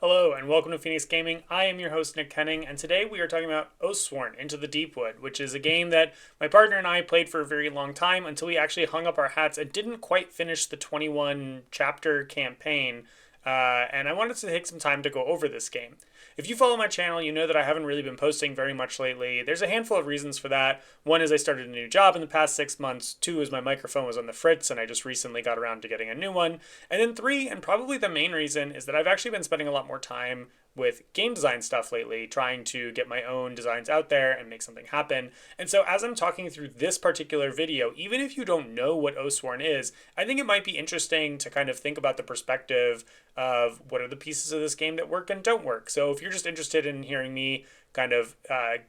Hello and welcome to Phoenix Gaming. I am your host Nick Kenning, and today we are talking about Oathsworn Into the Deepwood, which is a game that my partner and I played for a very long time until we actually hung up our hats and didn't quite finish the 21 chapter campaign. And I wanted to take some time to go over this game. If you follow my channel, you know that I haven't really been posting very much lately. There's a handful of reasons for that. One is I started a new job in the past 6 months. Two is my microphone was on the fritz and I just recently got around to getting a new one. And then three, and probably the main reason, is that I've actually been spending a lot more time with game design stuff lately, trying to get my own designs out there and make something happen. And so as I'm talking through this particular video, even if you don't know what Oathsworn is, I think it might be interesting to kind of think about the perspective of what are the pieces of this game that work and don't work. So if you're just interested in hearing me kind of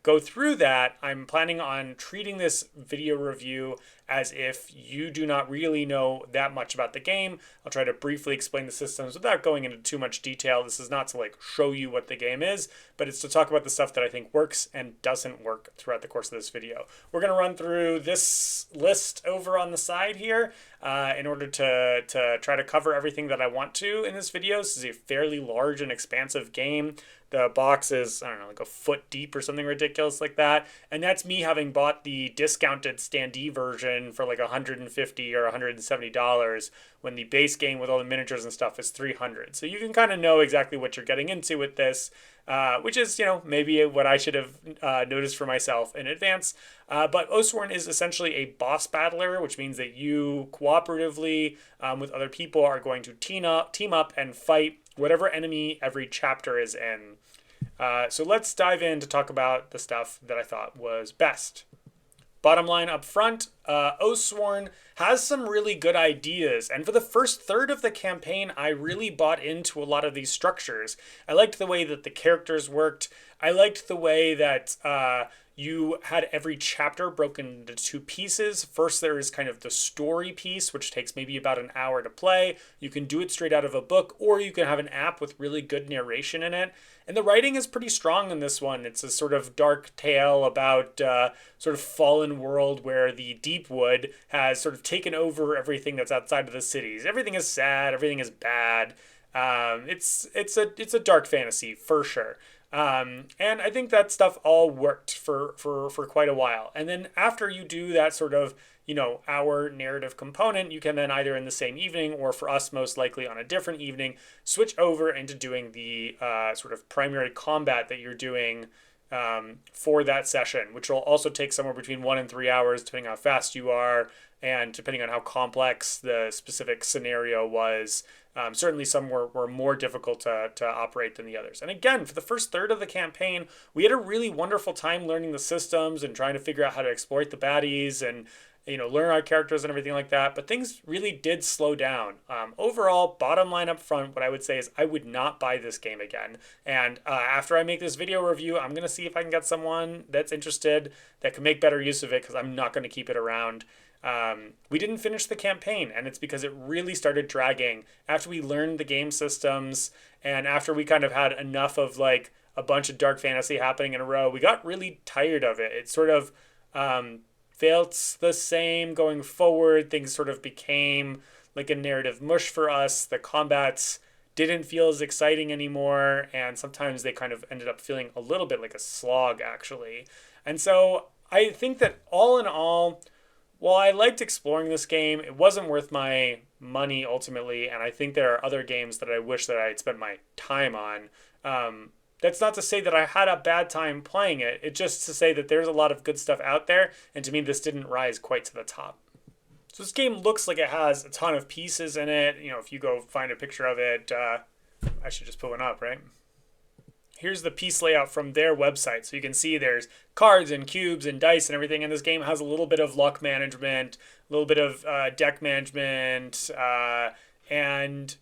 go through that, I'm planning on treating this video review as if you do not really know that much about the game. I'll try to briefly explain the systems without going into too much detail. This is not to like show you what the game is, but it's to talk about the stuff that I think works and doesn't work throughout the course of this video. We're going to run through this list over on the side here in order to try to cover everything that I want to in this video. This is a fairly large and expansive game. The box is, I don't know, like a foot deep or something ridiculous like that. And that's me having bought the discounted standee version for like $150 or $170 when the base game with all the miniatures and stuff is $300. So you can kind of know exactly what you're getting into with this, which is, maybe what I should have noticed for myself in advance. But Oathsworn is essentially a boss battler, which means that you cooperatively with other people are going to team up and fight whatever enemy every chapter is in. So let's dive in to talk about the stuff that I thought was best. Bottom line up front, Oathsworn has some really good ideas, and for the first third of the campaign, I really bought into a lot of these structures. I liked the way that the characters worked. I liked the way that you had every chapter broken into two pieces. First, there is kind of the story piece, which takes maybe about an hour to play. You can do it straight out of a book, or you can have an app with really good narration in it. And the writing is pretty strong in this one. It's a sort of dark tale about sort of fallen world where the Deepwood has sort of taken over everything that's outside of the cities. Everything is sad. Everything is bad. It's a dark fantasy for sure. And I think that stuff all worked for quite a while. And then after you do that sort of, our narrative component, you can then either in the same evening or for us most likely on a different evening, switch over into doing the sort of primary combat that you're doing for that session, which will also take somewhere between 1 and 3 hours, depending on how fast you are and depending on how complex the specific scenario was. Certainly some were more difficult to operate than the others. And again, for the first third of the campaign, we had a really wonderful time learning the systems and trying to figure out how to exploit the baddies and learn our characters and everything like that. But things really did slow down. Overall, bottom line up front, what I would say is I would not buy this game again. And after I make this video review, I'm going to see if I can get someone that's interested that can make better use of it, because I'm not going to keep it around. We didn't finish the campaign, and it's because it really started dragging after we learned the game systems and after we kind of had enough of like a bunch of dark fantasy happening in a row. We got really tired of it. It sort of felt the same going forward. Things sort of became like a narrative mush for us. The combats didn't feel as exciting anymore, and sometimes they kind of ended up feeling a little bit like a slog, actually. And so I think that all in all, while I liked exploring this game, it wasn't worth my money ultimately, and I think there are other games that I wish that I had spent my time on. That's not to say that I had a bad time playing it. It's just to say that there's a lot of good stuff out there, and to me this didn't rise quite to the top. So this game looks like it has a ton of pieces in it. If you go find a picture of it, I should just put one up, right? Here's the piece layout from their website. So you can see there's cards and cubes and dice and everything. And this game has a little bit of luck management, a little bit of deck management, and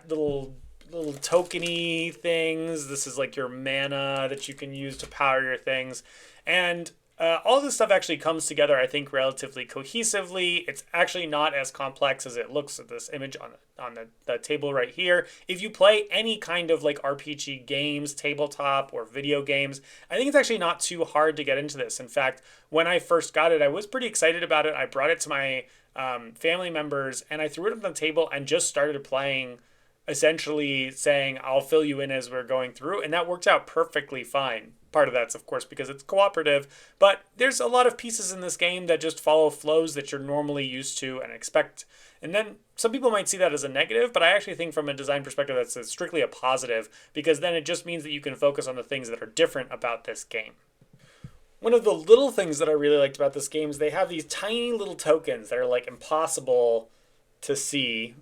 little tokeny things. This is like your mana that you can use to power your things. And all this stuff actually comes together, I think, relatively cohesively. It's actually not as complex as it looks at this image on the table right here. If you play any kind of like RPG games, tabletop or video games, I think it's actually not too hard to get into this. In fact, when I first got it, I was pretty excited about it. I brought it to my family members and I threw it on the table and just started playing essentially saying, I'll fill you in as we're going through. And that worked out perfectly fine. Part of that's, of course, because it's cooperative, but there's a lot of pieces in this game that just follow flows that you're normally used to and expect. And then some people might see that as a negative, but I actually think from a design perspective, that's strictly a positive, because then it just means that you can focus on the things that are different about this game. One of the little things that I really liked about this game is they have these tiny little tokens that are like impossible to see.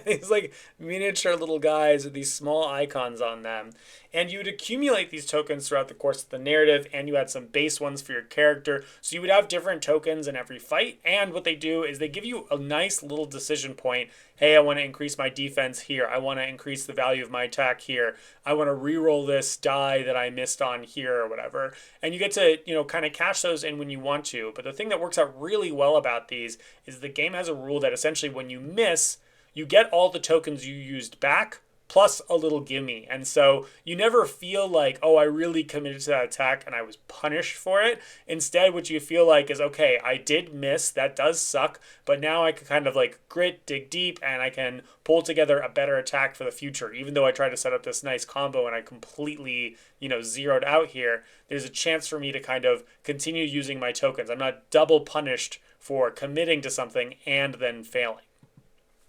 These like miniature little guys with these small icons on them. And you would accumulate these tokens throughout the course of the narrative, and you had some base ones for your character. So you would have different tokens in every fight. And what they do is they give you a nice little decision point. Hey, I want to increase my defense here. I want to increase the value of my attack here. I want to reroll this die that I missed on here or whatever. And you get to, kind of cash those in when you want to. But the thing that works out really well about these is the game has a rule that essentially when you miss, you get all the tokens you used back plus a little gimme. And so you never feel like, oh, I really committed to that attack and I was punished for it. Instead, what you feel like is, okay, I did miss. That does suck. But now I can kind of like grit, dig deep, and I can pull together a better attack for the future. Even though I tried to set up this nice combo and I completely, zeroed out here, there's a chance for me to kind of continue using my tokens. I'm not double punished for committing to something and then failing.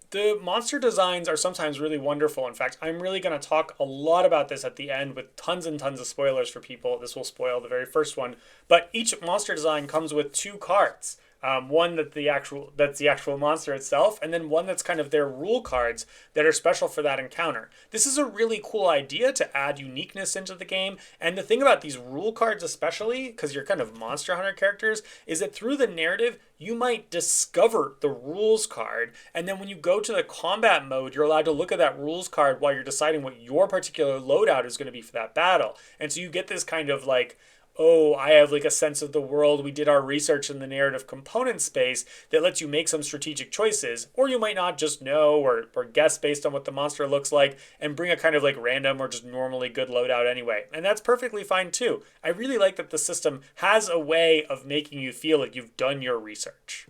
The monster designs are sometimes really wonderful. In fact, I'm really going to talk a lot about this at the end with tons and tons of spoilers for people. This will spoil the very first one. But each monster design comes with 2 cards. One that's the actual monster itself, and then one that's kind of their rule cards that are special for that encounter. This is a really cool idea to add uniqueness into the game. And the thing about these rule cards especially, because you're kind of Monster Hunter characters, is that through the narrative, you might discover the rules card. And then when you go to the combat mode, you're allowed to look at that rules card while you're deciding what your particular loadout is going to be for that battle. And so you get this kind of like, oh, I have like a sense of the world. We did our research in the narrative component space that lets you make some strategic choices. Or you might not just know or guess based on what the monster looks like and bring a kind of like random or just normally good loadout anyway. And that's perfectly fine too. I really like that the system has a way of making you feel like you've done your research.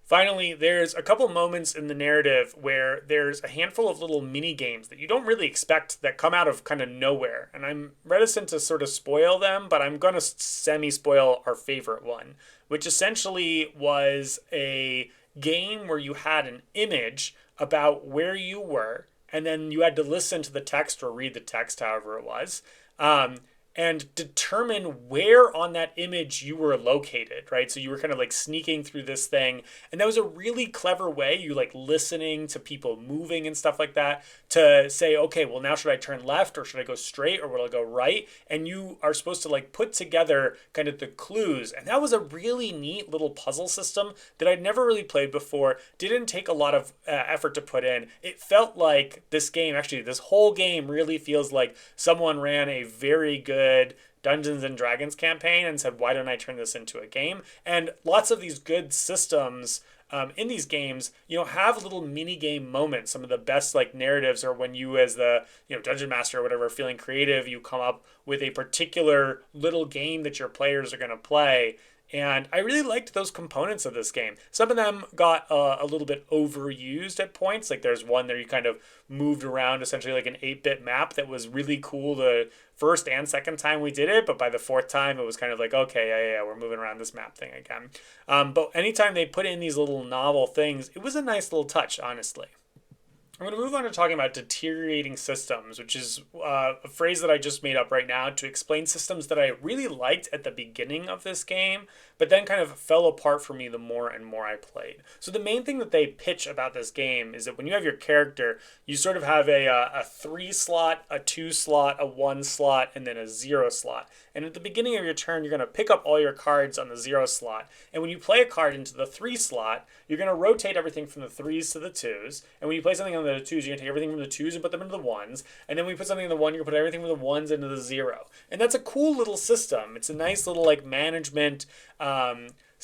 Finally, there's a couple moments in the narrative where there's a handful of little mini games that you don't really expect that come out of kind of nowhere. And I'm reticent to sort of spoil them, but I'm going to semi-spoil our favorite one, which essentially was a game where you had an image about where you were, and then you had to listen to the text or read the text, however it was, and determine where on that image you were located, right? So you were kind of like sneaking through this thing. And that was a really clever way, you like listening to people moving and stuff like that, to say, okay, well now should I turn left or should I go straight or will I go right? And you are supposed to like put together kind of the clues. And that was a really neat little puzzle system that I'd never really played before. Didn't take a lot of effort to put in. It felt like this game, actually this whole game really feels like someone ran a very good Dungeons and Dragons campaign and said, why don't I turn this into a game? And lots of these good systems in these games, have little mini game moments. Some of the best like narratives are when you as the, dungeon master or whatever, feeling creative, you come up with a particular little game that your players are going to play. And I really liked those components of this game. Some of them got a little bit overused at points. Like there's one there you kind of moved around essentially like an 8-bit map that was really cool the first and second time we did it. But by the 4th time, it was kind of like, okay, yeah, we're moving around this map thing again. But anytime they put in these little novel things, it was a nice little touch, honestly. I'm going to move on to talking about deteriorating systems, which is a phrase that I just made up right now to explain systems that I really liked at the beginning of this game, but then kind of fell apart for me the more and more I played. So the main thing that they pitch about this game is that when you have your character, you sort of have a 3 slot, a 2 slot, a 1 slot, and then a 0 slot. And at the beginning of your turn, you're going to pick up all your cards on the 0 slot. And when you play a card into the 3 slot, you're going to rotate everything from the 3s to the 2s. And when you play something on the 2s, you're going to take everything from the 2s and put them into the 1s. And then when you put something in the 1, you're going to put everything from the 1s into the 0. And that's a cool little system. It's a nice little like management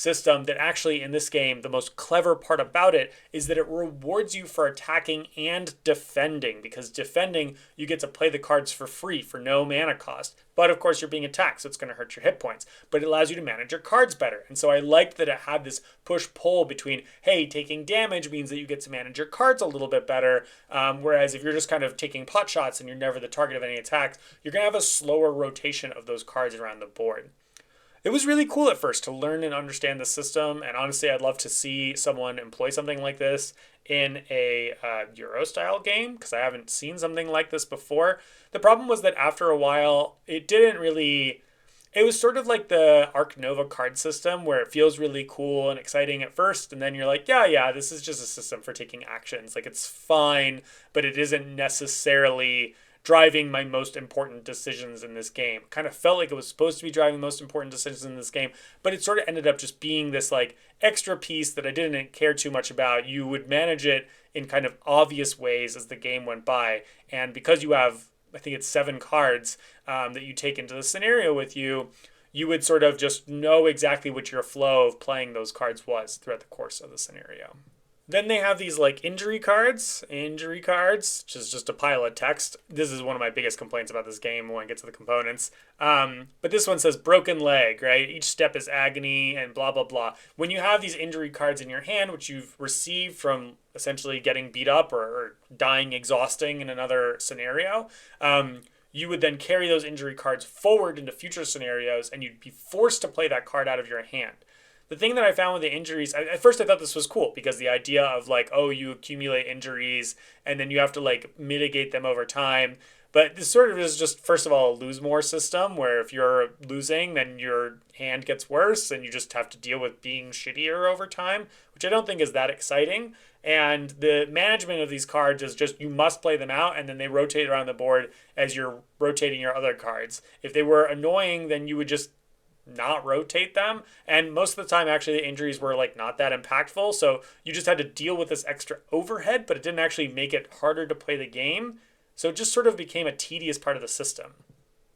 system that actually in this game, the most clever part about it is that it rewards you for attacking and defending, because defending, you get to play the cards for free for no mana cost. But of course, you're being attacked, so it's going to hurt your hit points. But it allows you to manage your cards better. And so I liked that it had this push-pull between, hey, taking damage means that you get to manage your cards a little bit better. Whereas if you're just kind of taking pot shots and you're never the target of any attacks, you're going to have a slower rotation of those cards around the board. It was really cool at first to learn and understand the system, and honestly, I'd love to see someone employ something like this in a Euro-style game, because I haven't seen something like this before. The problem was that after a while, it didn't really... It was sort of like the Arc Nova card system, where it feels really cool and exciting at first, and then you're like, yeah, this is just a system for taking actions. Like, it's fine, but it isn't necessarily driving my most important decisions in this game. Kind of felt like it was supposed to be driving most important decisions in this game, but it sort of ended up just being this like extra piece that I didn't care too much about. You would manage it in kind of obvious ways as the game went by, and because you have, I think it's 7 cards that you take into the scenario with you, you would sort of just know exactly what your flow of playing those cards was throughout the course of the scenario. Then they have these like injury cards, which is just a pile of text. This is one of my biggest complaints about this game when I get to the components. But this one says broken leg, right? Each step is agony and blah, blah, blah. When you have these injury cards in your hand, which you've received from essentially getting beat up or dying exhausting in another scenario, you would then carry those injury cards forward into future scenarios, and you'd be forced to play that card out of your hand. The thing that I found with the injuries, at first I thought this was cool, because the idea of like, oh, you accumulate injuries and then you have to like mitigate them over time. But this sort of is just, first of all, a lose more system, where if you're losing, then your hand gets worse and you just have to deal with being shittier over time, which I don't think is that exciting. And the management of these cards is just, you must play them out, and then they rotate around the board as you're rotating your other cards. If they were annoying, then you would just not rotate them, and most of the time actually the injuries were like not that impactful, so you just had to deal with this extra overhead, but it didn't actually make it harder to play the game, so it just sort of became a tedious part of the system.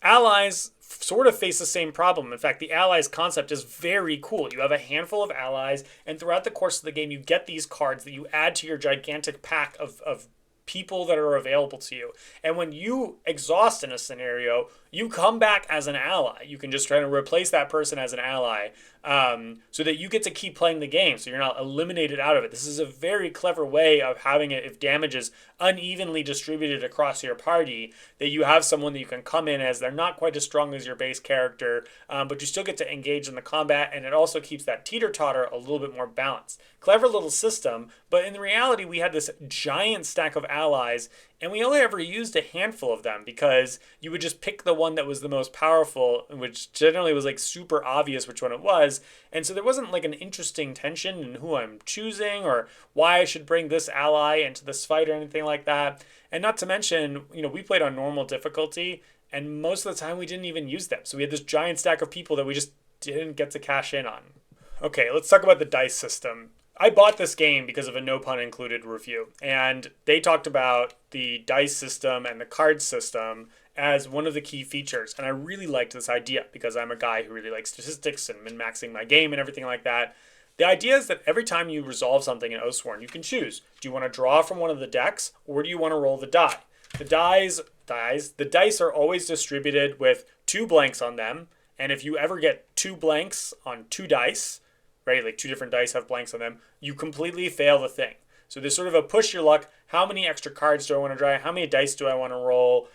Allies sort of face the same problem. In fact, the allies concept is very cool. You have a handful of allies, and throughout the course of the game you get these cards that you add to your gigantic pack of people that are available to you. And when you exhaust in a scenario, you come back as an ally. You can just try to replace that person as an ally, so that you get to keep playing the game, so you're not eliminated out of it. This is a very clever way of having it, if damage is unevenly distributed across your party, that you have someone that you can come in as. They're not quite as strong as your base character, but you still get to engage in the combat, and it also keeps that teeter-totter a little bit more balanced. Clever little system, but in reality we had this giant stack of allies, and we only ever used a handful of them, because you would just pick the one that was the most powerful, which generally was like super obvious which one it was. And so there wasn't like an interesting tension in who I'm choosing or why I should bring this ally into this fight or anything like that. And not to mention, we played on normal difficulty, and most of the time we didn't even use them. So we had this giant stack of people that we just didn't get to cash in on. Okay, let's talk about the dice system. I bought this game because of a no pun included review, and they talked about the dice system and the card system as one of the key features. And I really liked this idea, because I'm a guy who really likes statistics and min-maxing my game and everything like that. The idea is that every time you resolve something in Oathsworn, you can choose. Do you want to draw from one of the decks, or do you want to roll the die? The dice are always distributed with 2 blanks on them, and if you ever get 2 blanks on 2 dice, right, like 2 different dice have blanks on them, you completely fail the thing. So there's sort of a push your luck. How many extra cards do I want to draw? How many dice do I want to roll?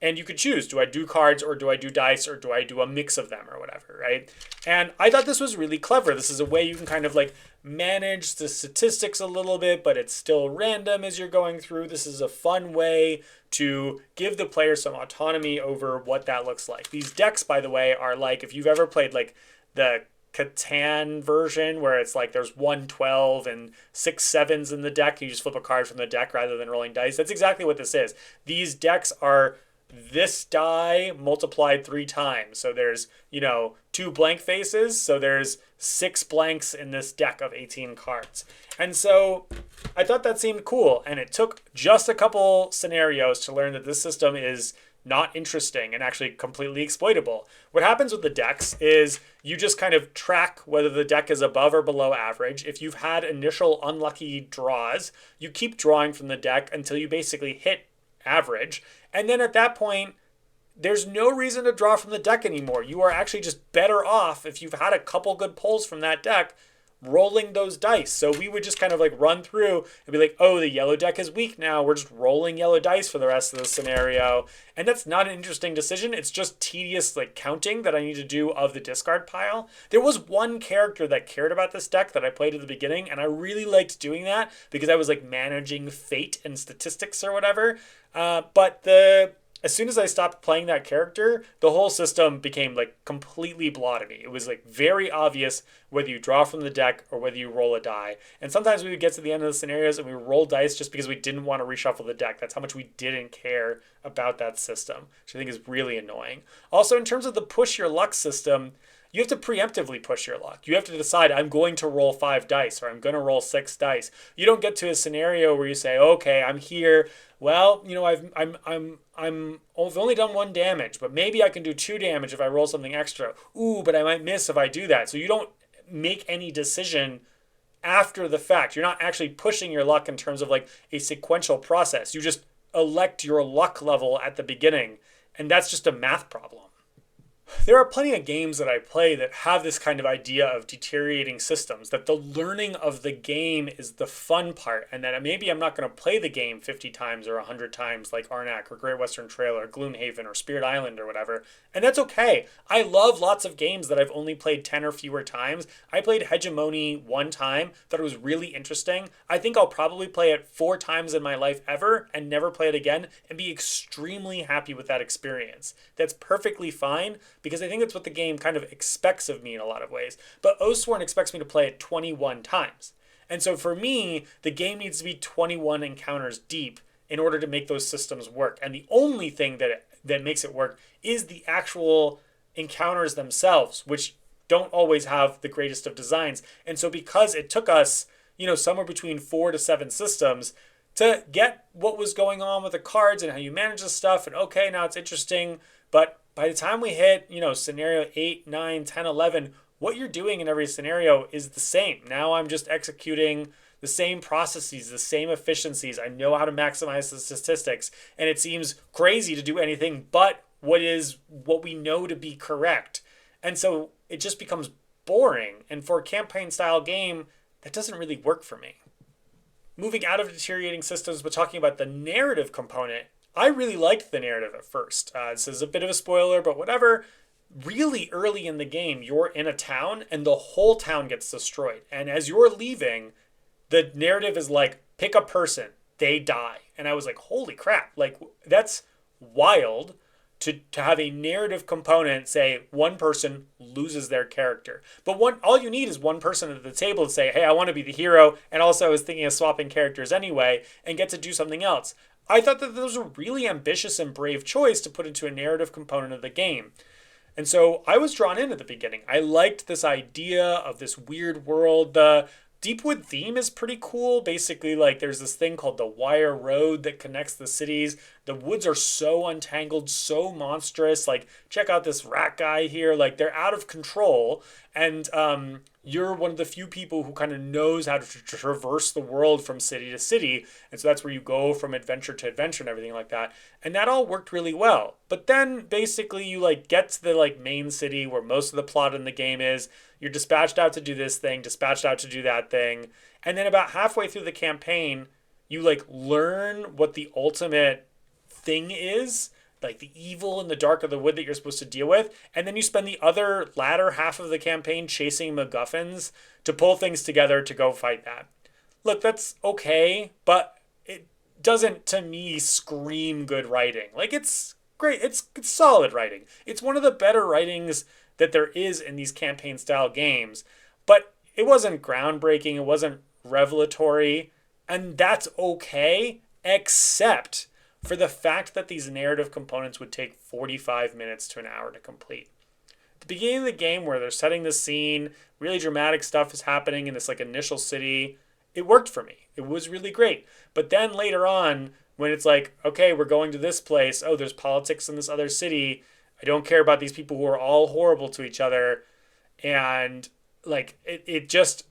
And you could choose, do I do cards, or do I do dice, or do I do a mix of them, or whatever, right? And I thought this was really clever. This is a way you can kind of like manage the statistics a little bit, but it's still random as you're going through. This is a fun way to give the player some autonomy over what that looks like. These decks, by the way, are like, if you've ever played like the Catan version, where it's like there's 112 and 6 7s in the deck, you just flip a card from the deck rather than rolling dice. That's exactly what this is. These decks are this die multiplied 3 times. So there's, 2 blank faces. So there's 6 blanks in this deck of 18 cards. And so I thought that seemed cool. And it took just a couple scenarios to learn that this system is not interesting and actually completely exploitable. What happens with the decks is you just kind of track whether the deck is above or below average. If you've had initial unlucky draws, you keep drawing from the deck until you basically hit average. And then at that point, there's no reason to draw from the deck anymore. You are actually just better off if you've had a couple good pulls from that deck rolling those dice. So we would just kind of like run through and be like, oh, the yellow deck is weak now. We're just rolling yellow dice for the rest of the scenario. And that's not an interesting decision. It's just tedious like counting that I need to do of the discard pile. There was one character that cared about this deck that I played at the beginning, and I really liked doing that because I was like managing fate and statistics or whatever. But as soon as I stopped playing that character, the whole system became like completely blotted. It was like very obvious whether you draw from the deck or whether you roll a die. And sometimes we would get to the end of the scenarios and we roll dice just because we didn't want to reshuffle the deck. That's how much we didn't care about that system, which I think is really annoying. Also, in terms of the push your luck system, you have to preemptively push your luck. You have to decide, I'm going to roll 5 dice or I'm going to roll 6 dice. You don't get to a scenario where you say, okay, I'm here. Well, you know, I've only done 1 damage, but maybe I can do 2 damage if I roll something extra. Ooh, but I might miss if I do that. So you don't make any decision after the fact. You're not actually pushing your luck in terms of like a sequential process. You just elect your luck level at the beginning, and that's just a math problem. There are plenty of games that I play that have this kind of idea of deteriorating systems, that the learning of the game is the fun part, and that maybe I'm not going to play the game 50 times or 100 times like Arnak or Great Western Trail or Gloomhaven or Spirit Island or whatever, and that's okay. I love lots of games that I've only played 10 or fewer times. I played Hegemony 1 time, thought it was really interesting. I think I'll probably play it 4 times in my life ever and never play it again and be extremely happy with that experience. That's perfectly fine, because I think that's what the game kind of expects of me in a lot of ways. But Oathsworn expects me to play it 21 times. And so for me, the game needs to be 21 encounters deep in order to make those systems work. And the only thing that makes it work is the actual encounters themselves, which don't always have the greatest of designs. And so because it took us, somewhere between 4 to 7 systems to get what was going on with the cards and how you manage the stuff, and okay, now it's interesting, but by the time we hit, scenario 8, 9, 10, 11, what you're doing in every scenario is the same. Now I'm just executing the same processes, the same efficiencies. I know how to maximize the statistics, and it seems crazy to do anything but what we know to be correct. And so it just becomes boring. And for a campaign style game, that doesn't really work for me. Moving out of deteriorating systems, but talking about the narrative component, I really liked the narrative at first. This is a bit of a spoiler, but whatever. Really early in the game, you're in a town and the whole town gets destroyed. And as you're leaving, the narrative is like, pick a person, they die. And I was like, holy crap, like that's wild to have a narrative component say one person loses their character. But all you need is one person at the table to say, hey, I want to be the hero. And also I was thinking of swapping characters anyway and get to do something else. I thought that was a really ambitious and brave choice to put into a narrative component of the game. And so I was drawn in at the beginning. I liked this idea of this weird world. The Deepwood theme is pretty cool. Basically, like there's this thing called the Wire Road that connects the cities. The woods are so untangled, so monstrous. Like, check out this rat guy here. Like, they're out of control. And you're one of the few people who kind of knows how to traverse the world from city to city. And so that's where you go from adventure to adventure and everything like that. And that all worked really well. But then basically you like get to the like main city where most of the plot in the game is. You're dispatched out to do this thing, dispatched out to do that thing. And then about halfway through the campaign, you like learn what the ultimate thing is, like the evil in the dark of the wood that you're supposed to deal with. And then you spend the other latter half of the campaign chasing MacGuffins to pull things together to go fight that. Look, that's okay, but it doesn't, to me, scream good writing. Like, it's great. It's solid writing. It's one of the better writings that there is in these campaign style games, but it wasn't groundbreaking. It wasn't revelatory, and that's okay, except for the fact that these narrative components would take 45 minutes to an hour to complete. At the beginning of the game, where they're setting the scene, really dramatic stuff is happening in this like initial city, it worked for me. It was really great. But then later on, when it's like, okay, we're going to this place. Oh, there's politics in this other city. I don't care about these people who are all horrible to each other. And like it just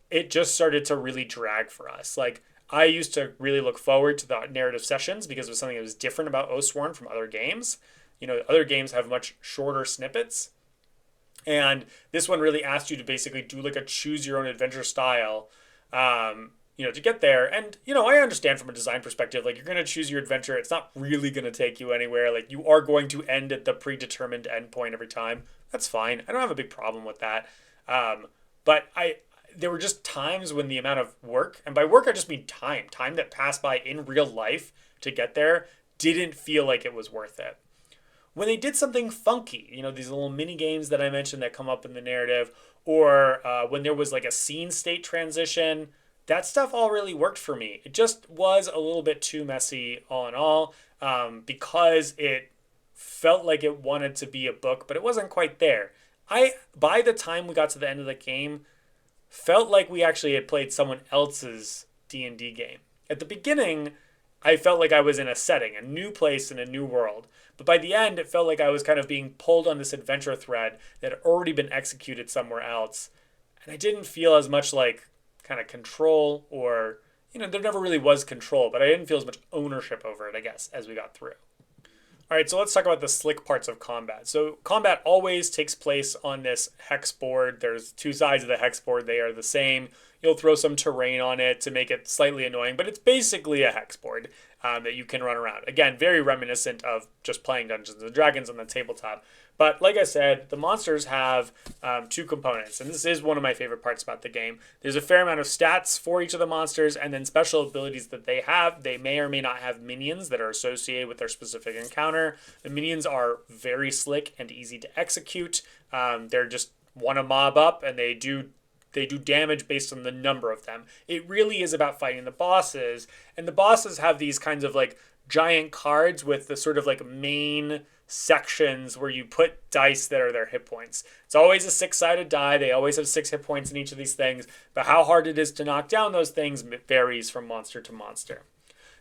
started to really drag for us. Like I used to really look forward to the narrative sessions because it was something that was different about Oathsworn from other games. Other games have much shorter snippets. And this one really asked you to basically do like a choose your own adventure style, to get there. And, I understand from a design perspective, like you're going to choose your adventure. It's not really going to take you anywhere. Like you are going to end at the predetermined endpoint every time. That's fine. I don't have a big problem with that. But there were just times when the amount of work, and by work, I just mean time that passed by in real life to get there didn't feel like it was worth it. When they did something funky, these little mini games that I mentioned that come up in the narrative, or when there was like a scene state transition, that stuff all really worked for me. It just was a little bit too messy all in all, because it felt like it wanted to be a book, but it wasn't quite there. By the time we got to the end of the game, felt like we actually had played someone else's D&D game. At the beginning, I felt like I was in a setting, a new place in a new world. But by the end, it felt like I was kind of being pulled on this adventure thread that had already been executed somewhere else. And I didn't feel as much like kind of control or, there never really was control, but I didn't feel as much ownership over it, I guess, as we got through. All right, so let's talk about the slick parts of combat. So combat always takes place on this hex board. There's two sides of the hex board. They are the same. You'll throw some terrain on it to make it slightly annoying, but it's basically a hex board that you can run around. Again, very reminiscent of just playing Dungeons & Dragons on the tabletop. But like I said, the monsters have two components, and this is one of my favorite parts about the game. There's a fair amount of stats for each of the monsters, and then special abilities that they have. They may or may not have minions that are associated with their specific encounter. The minions are very slick and easy to execute. They're just want to mob up, and they do damage based on the number of them. It really is about fighting the bosses, and the bosses have these kinds of like giant cards with the sort of like main sections where you put dice that are their hit points. It's always a 6-sided die. They always have 6 hit points in each of these things, but how hard it is to knock down those things varies from monster to monster.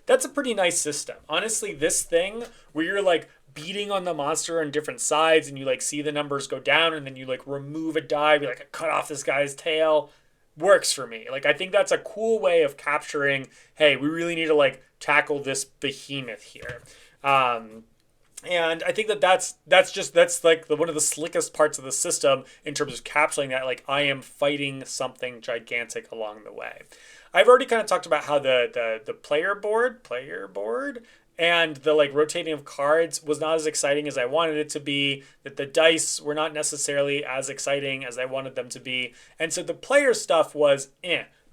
That's a pretty nice system. Honestly, this thing where you're like beating on the monster on different sides and you like see the numbers go down and then you like remove a die, be like, cut off this guy's tail, works for me. Like I think that's a cool way of capturing, hey, we really need to like tackle this behemoth here. And I think that's like one of the slickest parts of the system in terms of capturing that, like I am fighting something gigantic along the way. I've already kind of talked about how the player board and the like rotating of cards was not as exciting as I wanted it to be, that the dice were not necessarily as exciting as I wanted them to be. And so the player stuff was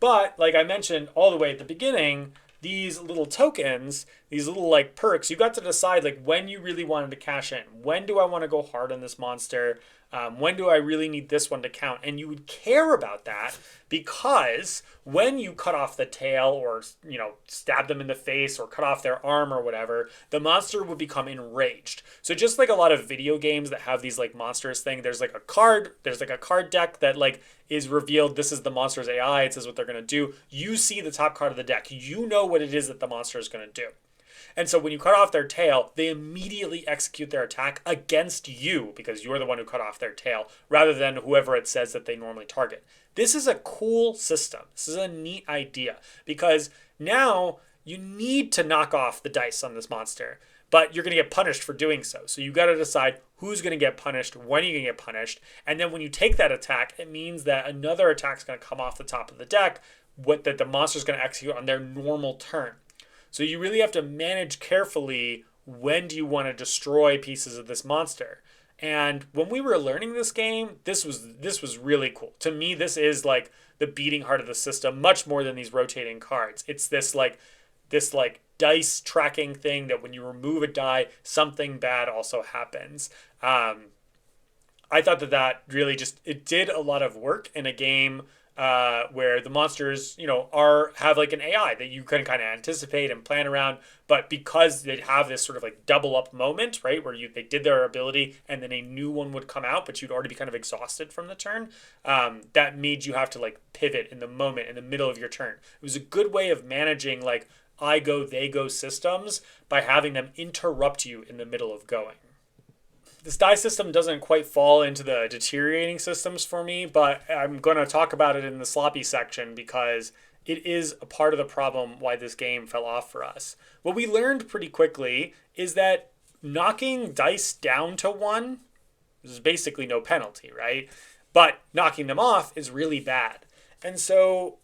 But like I mentioned all the way at the beginning, these little tokens, these little like perks, you got to decide like when you really wanted to cash in. When do I want to go hard on this monster? When do I really need this one to count? And you would care about that because when you cut off the tail or, stab them in the face or cut off their arm or whatever, the monster would become enraged. So just like a lot of video games that have these like monsters thing, there's like a card deck that like is revealed. This is the monster's AI. It says what they're going to do. You see the top card of the deck. You know what it is that the monster is going to do. And so when you cut off their tail, they immediately execute their attack against you because you're the one who cut off their tail rather than whoever it says that they normally target. This is a cool system. This is a neat idea because now you need to knock off the dice on this monster, but you're going to get punished for doing so. So you got to decide who's going to get punished, when you're going to get punished. And then when you take that attack, it means that another attack is going to come off the top of the deck that the monster is going to execute on their normal turn. So you really have to manage carefully when do you want to destroy pieces of this monster. And when we were learning this game, this was really cool. To me, this is like the beating heart of the system, much more than these rotating cards. It's this dice tracking thing that when you remove a die, something bad also happens. I thought that really it did a lot of work in a game where the monsters, have like an AI that you can kind of anticipate and plan around. But because they have this sort of like double up moment, right, where they did their ability and then a new one would come out, but you'd already be kind of exhausted from the turn, that made you have to like pivot in the moment, in the middle of your turn. It was a good way of managing like, I go, they go systems by having them interrupt you in the middle of going. This die system doesn't quite fall into the deteriorating systems for me, but I'm going to talk about it in the sloppy section because it is a part of the problem why this game fell off for us. What we learned pretty quickly is that knocking dice down to 1 is basically no penalty, right? But knocking them off is really bad. And so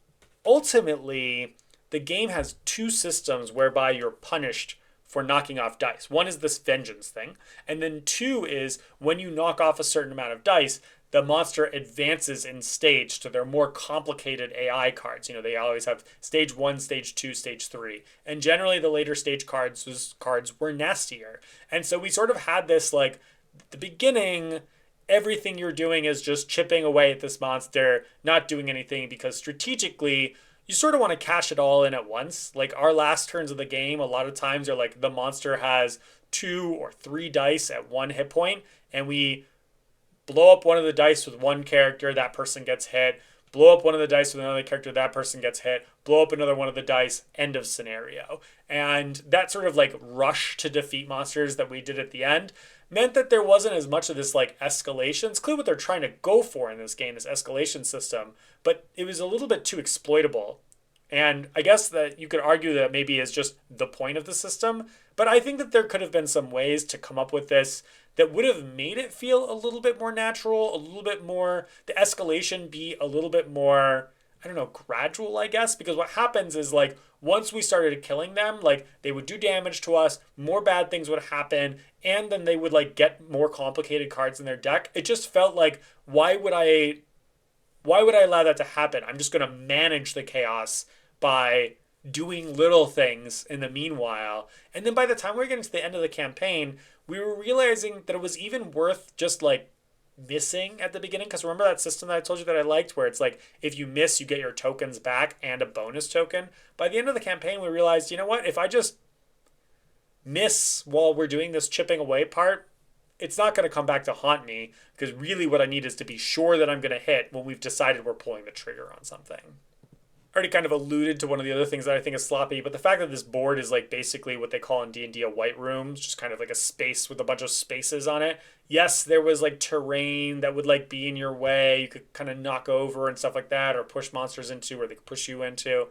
ultimately, the game has 2 systems whereby you're punished for knocking off dice. One is this vengeance thing, and then 2 is when you knock off a certain amount of dice, the monster advances in stage to their more complicated AI cards. They always have stage 1, stage 2, stage 3. And generally the later stage cards were nastier. And so we sort of had this, like, at the beginning, everything you're doing is just chipping away at this monster, not doing anything, because strategically, you sort of want to cash it all in at once. Like, our last turns of the game, a lot of times are like the monster has 2 or 3 dice at 1 hit point, and we blow up one of the dice with one character, that person gets hit. Blow up one of the dice with another character, that person gets hit. Blow up another one of the dice, end of scenario. And that sort of like rush to defeat monsters that we did at the end meant that there wasn't as much of this like escalation. It's clear what they're trying to go for in this game, this escalation system, but it was a little bit too exploitable. And I guess that you could argue that maybe is just the point of the system, but I think that there could have been some ways to come up with this that would have made it feel a little bit more natural, a little bit more, the escalation be a little bit more, I don't know, gradual, I guess, because what happens is like once we started killing them, like they would do damage to us, more bad things would happen, and then they would like get more complicated cards in their deck. It just felt like, why would I allow that to happen? I'm just going to manage the chaos by doing little things in the meanwhile. And then by the time we were getting to the end of the campaign, we were realizing that it was even worth just like missing at the beginning. Because remember that system that I told you that I liked, where it's like if you miss, you get your tokens back and a bonus token. By the end of the campaign, we realized, you know what? If I just miss while we're doing this chipping away part, it's not going to come back to haunt me, because really what I need is to be sure that I'm going to hit when we've decided we're pulling the trigger on something. I already kind of alluded to one of the other things that I think is sloppy, but the fact that this board is like basically what they call in D&D a white room, just kind of like a space with a bunch of spaces on it. Yes, there was like terrain that would like be in your way. You could kind of knock over and stuff like that, or push monsters into, or they could push you into.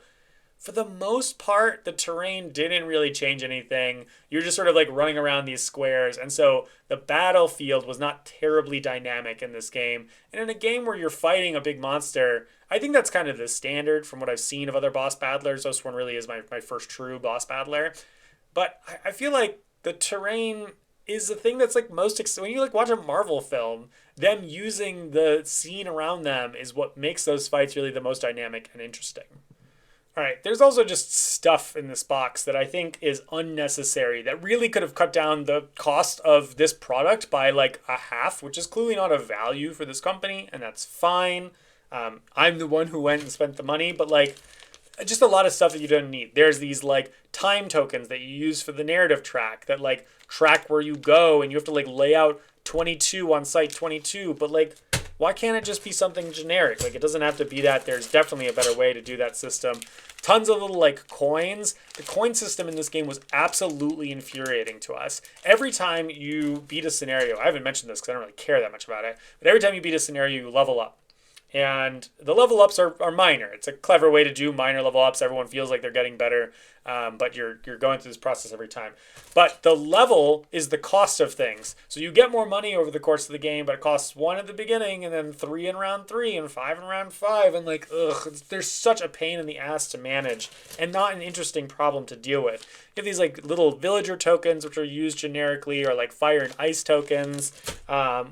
For the most part, the terrain didn't really change anything. You're just sort of like running around these squares. And so the battlefield was not terribly dynamic in this game. And in a game where you're fighting a big monster, I think that's kind of the standard from what I've seen of other boss battlers. Oathsworn really is my first true boss battler. But I feel like the terrain is the thing that's like most, when you like watch a Marvel film, them using the scene around them is what makes those fights really the most dynamic and interesting. All right, there's also just stuff in this box that I think is unnecessary that really could have cut down the cost of this product by like a half, which is clearly not a value for this company, and that's fine. I'm the one who went and spent the money, but like just a lot of stuff that you don't need. There's these like time tokens that you use for the narrative track that like track where you go, and you have to like lay out 22 on site 22, but like why can't it just be something generic? Like, it doesn't have to be that. There's definitely a better way to do that system. Tons of little, like, coins. The coin system in this game was absolutely infuriating to us. Every time you beat a scenario, I haven't mentioned this because I don't really care that much about it, but every time you beat a scenario, you level up. And the level ups are minor. It's a clever way to do minor level ups. Everyone feels like they're getting better, but you're going through this process every time. But the level is the cost of things. So you get more money over the course of the game, but it costs 1 at the beginning, and then 3 in round 3, and 5 in round 5, and like, there's such a pain in the ass to manage, and not an interesting problem to deal with. You have these like little villager tokens, which are used generically, or like fire and ice tokens,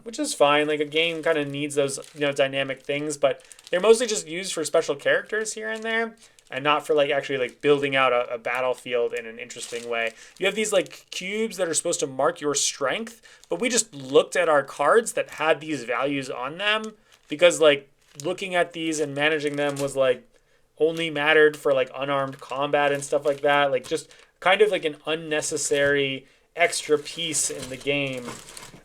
which is fine. Like, a game kind of needs those, dynamic things, but they're mostly just used for special characters here and there, and not for like actually like building out a battlefield in an interesting way. You have these like cubes that are supposed to mark your strength, but we just looked at our cards that had these values on them, because like looking at these and managing them was like only mattered for like unarmed combat and stuff like that. Like, just kind of like an unnecessary extra piece in the game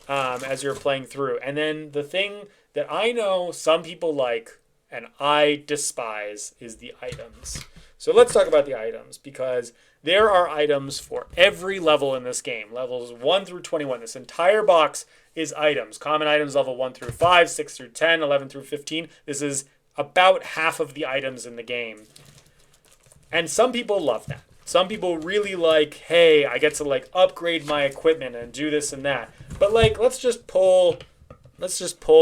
as you're playing through. And then the thing that I know some people like and I despise is the items. So let's talk about the items, because There are items for every level in this game. Levels 1 through 21. This entire box is items. Common items level 1 through 5, 6 through 10, 11 through 15. This is about half of the items in the game. And some people love that. Some people really like, hey, I get to like upgrade my equipment and do this and that. But like, let's just pull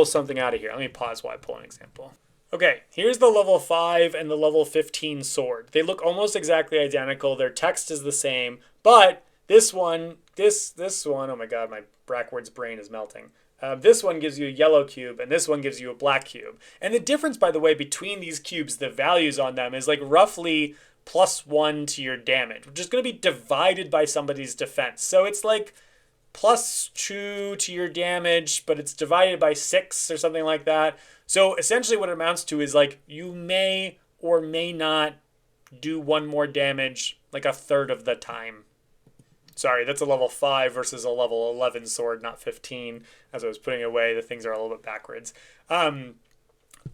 something out of here. Let me pause while I pull an example. Okay, here's the level 5 and the level 15 sword. They look almost exactly identical. Their text is the same, but this one, oh my god, my backwards brain is melting. This one gives you a yellow cube, and this one gives you a black cube. And the difference, by the way, between these cubes, the values on them, is like roughly +1 to your damage, which is going to be divided by somebody's defense. So it's like +2 to your damage, but it's divided by 6 or something like that. So essentially what it amounts to is like you may or may not do 1 more damage like a third of the time. Sorry, that's a level 5 versus a level 11 sword, not 15. As I was putting it away, the things are a little bit backwards.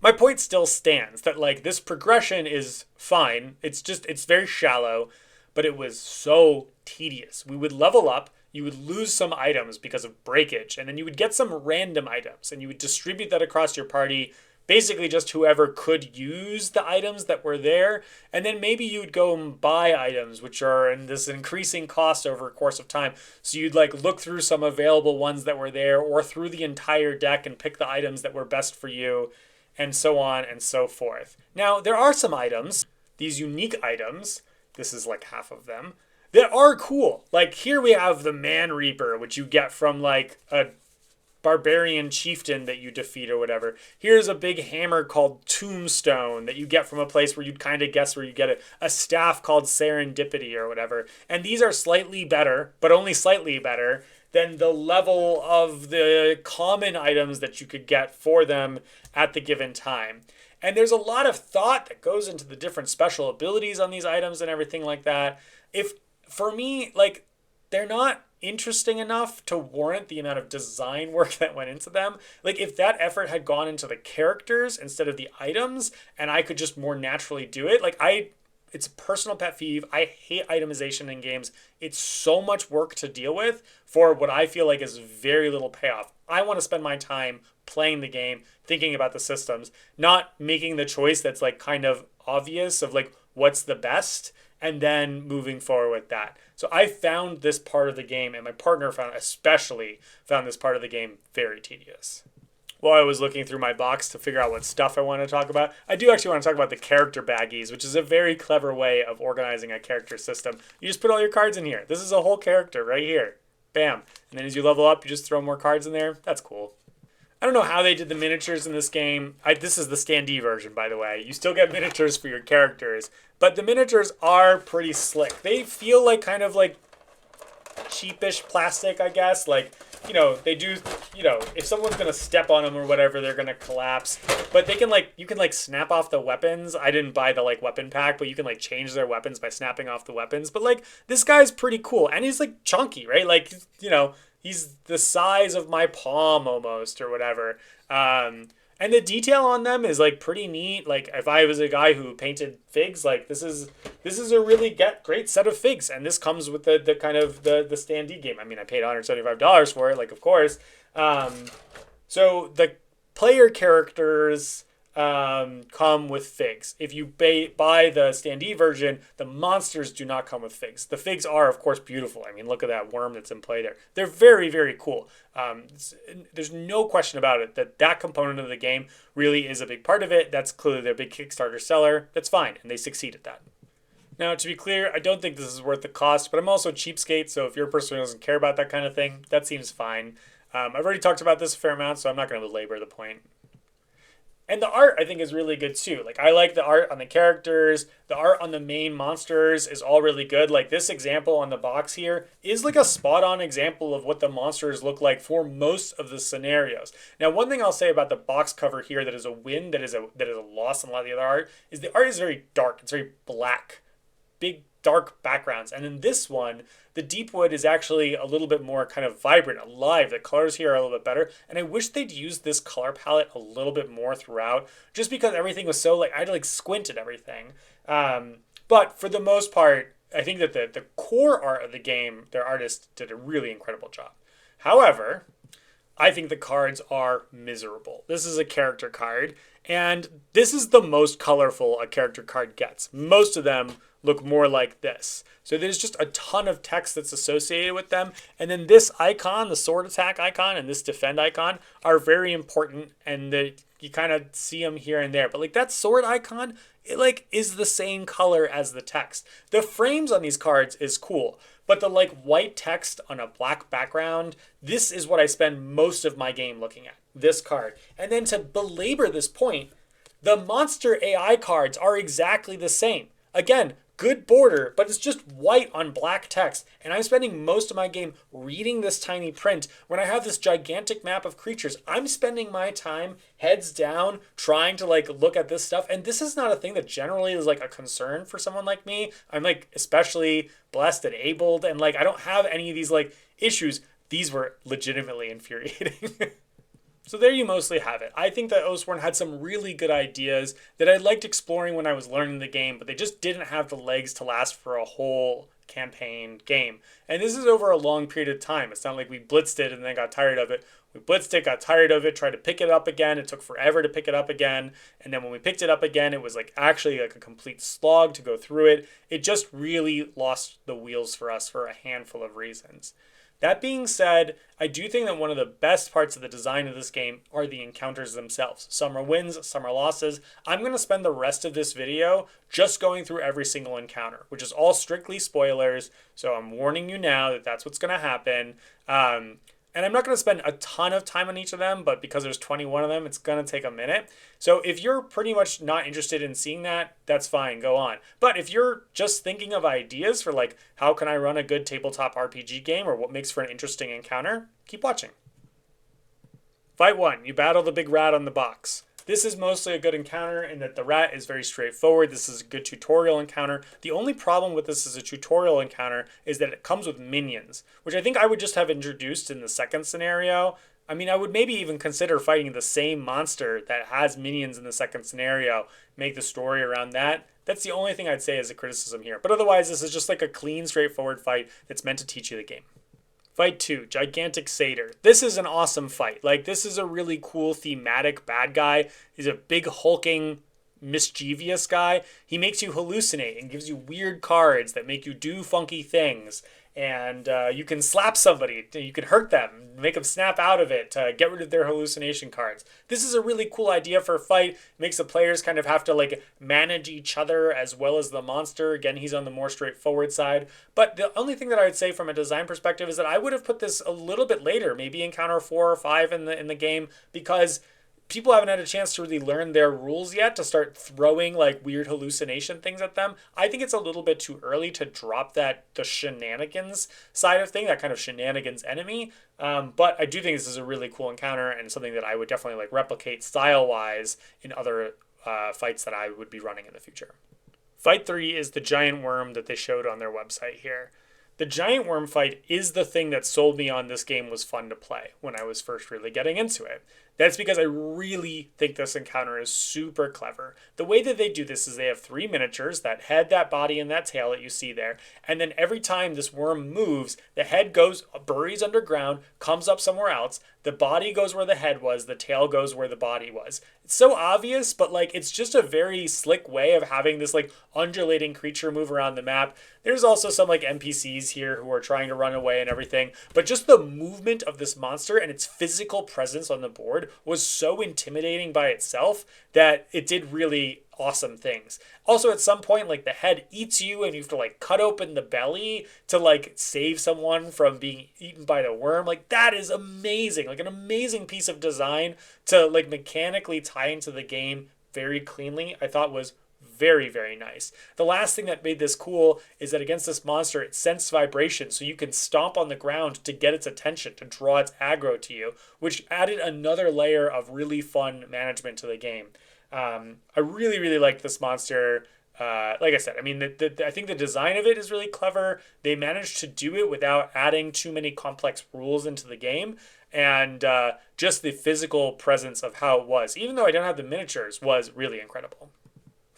My point still stands that like this progression is fine. It's very shallow, but it was so tedious. We would level up, you would lose some items because of breakage, and then you would get some random items, and you would distribute that across your party, basically just whoever could use the items that were there, and then maybe you would go and buy items, which are in this increasing cost over a course of time. So you'd like look through some available ones that were there, or through the entire deck and pick the items that were best for you, and so on and so forth. Now, there are some items, these unique items, this is like half of them, that are cool. Like here we have the Man Reaper, which you get from like a barbarian chieftain that you defeat or whatever. Here's a big hammer called Tombstone that you get from a place where you'd kind of guess where you get it. A staff called Serendipity or whatever. And these are slightly better, but only slightly better than the level of the common items that you could get for them at the given time. And there's a lot of thought that goes into the different special abilities on these items and everything like that. For me, like, they're not interesting enough to warrant the amount of design work that went into them. Like, if that effort had gone into the characters instead of the items, and I could just more naturally do it, like, it's a personal pet peeve. I hate itemization in games. It's so much work to deal with for what I feel like is very little payoff. I want to spend my time playing the game, thinking about the systems, not making the choice that's like kind of obvious of like what's the best, and then moving forward with that. So I found this part of the game, and my partner especially found this part of the game very tedious. While I was looking through my box to figure out what stuff I want to talk about, I do actually want to talk about the character baggies, which is a very clever way of organizing a character system. You just put all your cards in here. This is a whole character right here. Bam. And then as you level up, you just throw more cards in there. That's cool. I don't know how they did the miniatures in this game. This is the standee version, by the way. You still get miniatures for your characters, but the miniatures are pretty slick. They feel like kind of like cheapish plastic, I guess. Like, you know, they do, you know, if someone's going to step on them or whatever, they're going to collapse. But they can like, you can like snap off the weapons. I didn't buy the like weapon pack, but you can like change their weapons by snapping off the weapons. But like, this guy's pretty cool. And he's like chunky, right? Like, you know, he's the size of my palm almost or whatever. And the detail on them is like pretty neat. Like if I was a guy who painted figs, like this is a really great set of figs. And this comes with the kind of the standee game. I mean, I paid $175 for it, like of course. So the player characters come with figs. If you buy the standee version, the monsters do not come with figs. The figs are, of course, beautiful. I mean, look at that worm that's in play there. They're very, very cool. There's no question about it that component of the game really is a big part of it. That's clearly their big Kickstarter seller. That's fine, and they succeed at that. Now, to be clear, I don't think this is worth the cost, but I'm also a cheapskate, so if you're a person who doesn't care about that kind of thing, that seems fine. I've already talked about this a fair amount, so I'm not going to belabor the point. And the art, I think, is really good, too. Like, I like the art on the characters. The art on the main monsters is all really good. Like, this example on the box here is like a spot-on example of what the monsters look like for most of the scenarios. Now, one thing I'll say about the box cover here that is a win, that is a loss in a lot of the other art, is the art is very dark. It's very black. Big, dark backgrounds. And in this one, the Deepwood is actually a little bit more kind of vibrant, alive. The colors here are a little bit better. And I wish they'd used this color palette a little bit more throughout, just because everything was so, like, I had to, like, squint at everything. But for the most part, I think that the core art of the game, their artist did a really incredible job. However, I think the cards are miserable. This is a character card, and this is the most colorful a character card gets. Most of them look more like this. So there's just a ton of text that's associated with them. And then this icon, the sword attack icon and this defend icon are very important, and you kind of see them here and there. But like that sword icon, it like is the same color as the text. The frames on these cards is cool, but the like white text on a black background, this is what I spend most of my game looking at, this card. And then to belabor this point, the monster AI cards are exactly the same. Again, good border, but it's just white on black text. And I'm spending most of my game reading this tiny print when I have this gigantic map of creatures. I'm spending my time heads down trying to like look at this stuff. And this is not a thing that generally is like a concern for someone like me. I'm like especially blessed and abled, and like I don't have any of these like issues. These were legitimately infuriating. So there you mostly have it. I think that Oathsworn had some really good ideas that I liked exploring when I was learning the game, but they just didn't have the legs to last for a whole campaign game. And this is over a long period of time. It's not like we blitzed it and then got tired of it. We blitzed it, got tired of it, tried to pick it up again. It took forever to pick it up again. And then when we picked it up again, it was like actually like a complete slog to go through it. It just really lost the wheels for us for a handful of reasons. That being said, I do think that one of the best parts of the design of this game are the encounters themselves. Some are wins, some are losses. I'm going to spend the rest of this video just going through every single encounter, which is all strictly spoilers. So I'm warning you now that that's what's going to happen. And I'm not going to spend a ton of time on each of them, but because there's 21 of them, it's going to take a minute. So if you're pretty much not interested in seeing that, that's fine, go on. But if you're just thinking of ideas for like, how can I run a good tabletop RPG game, or what makes for an interesting encounter, keep watching. Fight 1, you battle the big rat on the box. This is mostly a good encounter in that the rat is very straightforward. This is a good tutorial encounter. The only problem with this as a tutorial encounter is that it comes with minions, which I think I would just have introduced in the second scenario. I mean, I would maybe even consider fighting the same monster that has minions in the second scenario, make the story around that. That's the only thing I'd say as a criticism here. But otherwise, this is just like a clean, straightforward fight that's meant to teach you the game. Fight 2, Gigantic Satyr. This is an awesome fight. Like, this is a really cool thematic bad guy. He's a big hulking, mischievous guy. He makes you hallucinate and gives you weird cards that make you do funky things. And you can slap somebody, you can hurt them, make them snap out of it to get rid of their hallucination cards. This is a really cool idea for a fight. It makes the players kind of have to like manage each other as well as the monster. Again, he's on the more straightforward side. But the only thing that I would say from a design perspective is that I would have put this a little bit later, maybe encounter 4 or 5 in the game, because people haven't had a chance to really learn their rules yet to start throwing like weird hallucination things at them. I think it's a little bit too early to drop the shenanigans side of thing, that kind of shenanigans enemy. But I do think this is a really cool encounter and something that I would definitely like replicate style-wise in other fights that I would be running in the future. Fight 3 is the giant worm that they showed on their website here. The giant worm fight is the thing that sold me on this game was fun to play when I was first really getting into it. That's because I really think this encounter is super clever. The way that they do this is they have 3 miniatures, that head, that body, and that tail that you see there. And then every time this worm moves, the head goes, buries underground, comes up somewhere else. The body goes where the head was, the tail goes where the body was. It's so obvious, but like it's just a very slick way of having this like undulating creature move around the map. There's also some like NPCs here who are trying to run away and everything, but just the movement of this monster and its physical presence on the board was so intimidating by itself that it did really awesome things. Also, at some point, like the head eats you and you have to like cut open the belly to like save someone from being eaten by the worm. Like that is amazing, like an amazing piece of design to like mechanically tie into the game very cleanly. I thought was very, very nice. The last thing that made this cool is that against this monster, it sensed vibration, so you can stomp on the ground to get its attention, to draw its aggro to you, which added another layer of really fun management to the game. I really, really liked this monster. Like I said, I mean, I think the design of it is really clever. They managed to do it without adding too many complex rules into the game. And just the physical presence of how it was, even though I don't have the miniatures, was really incredible.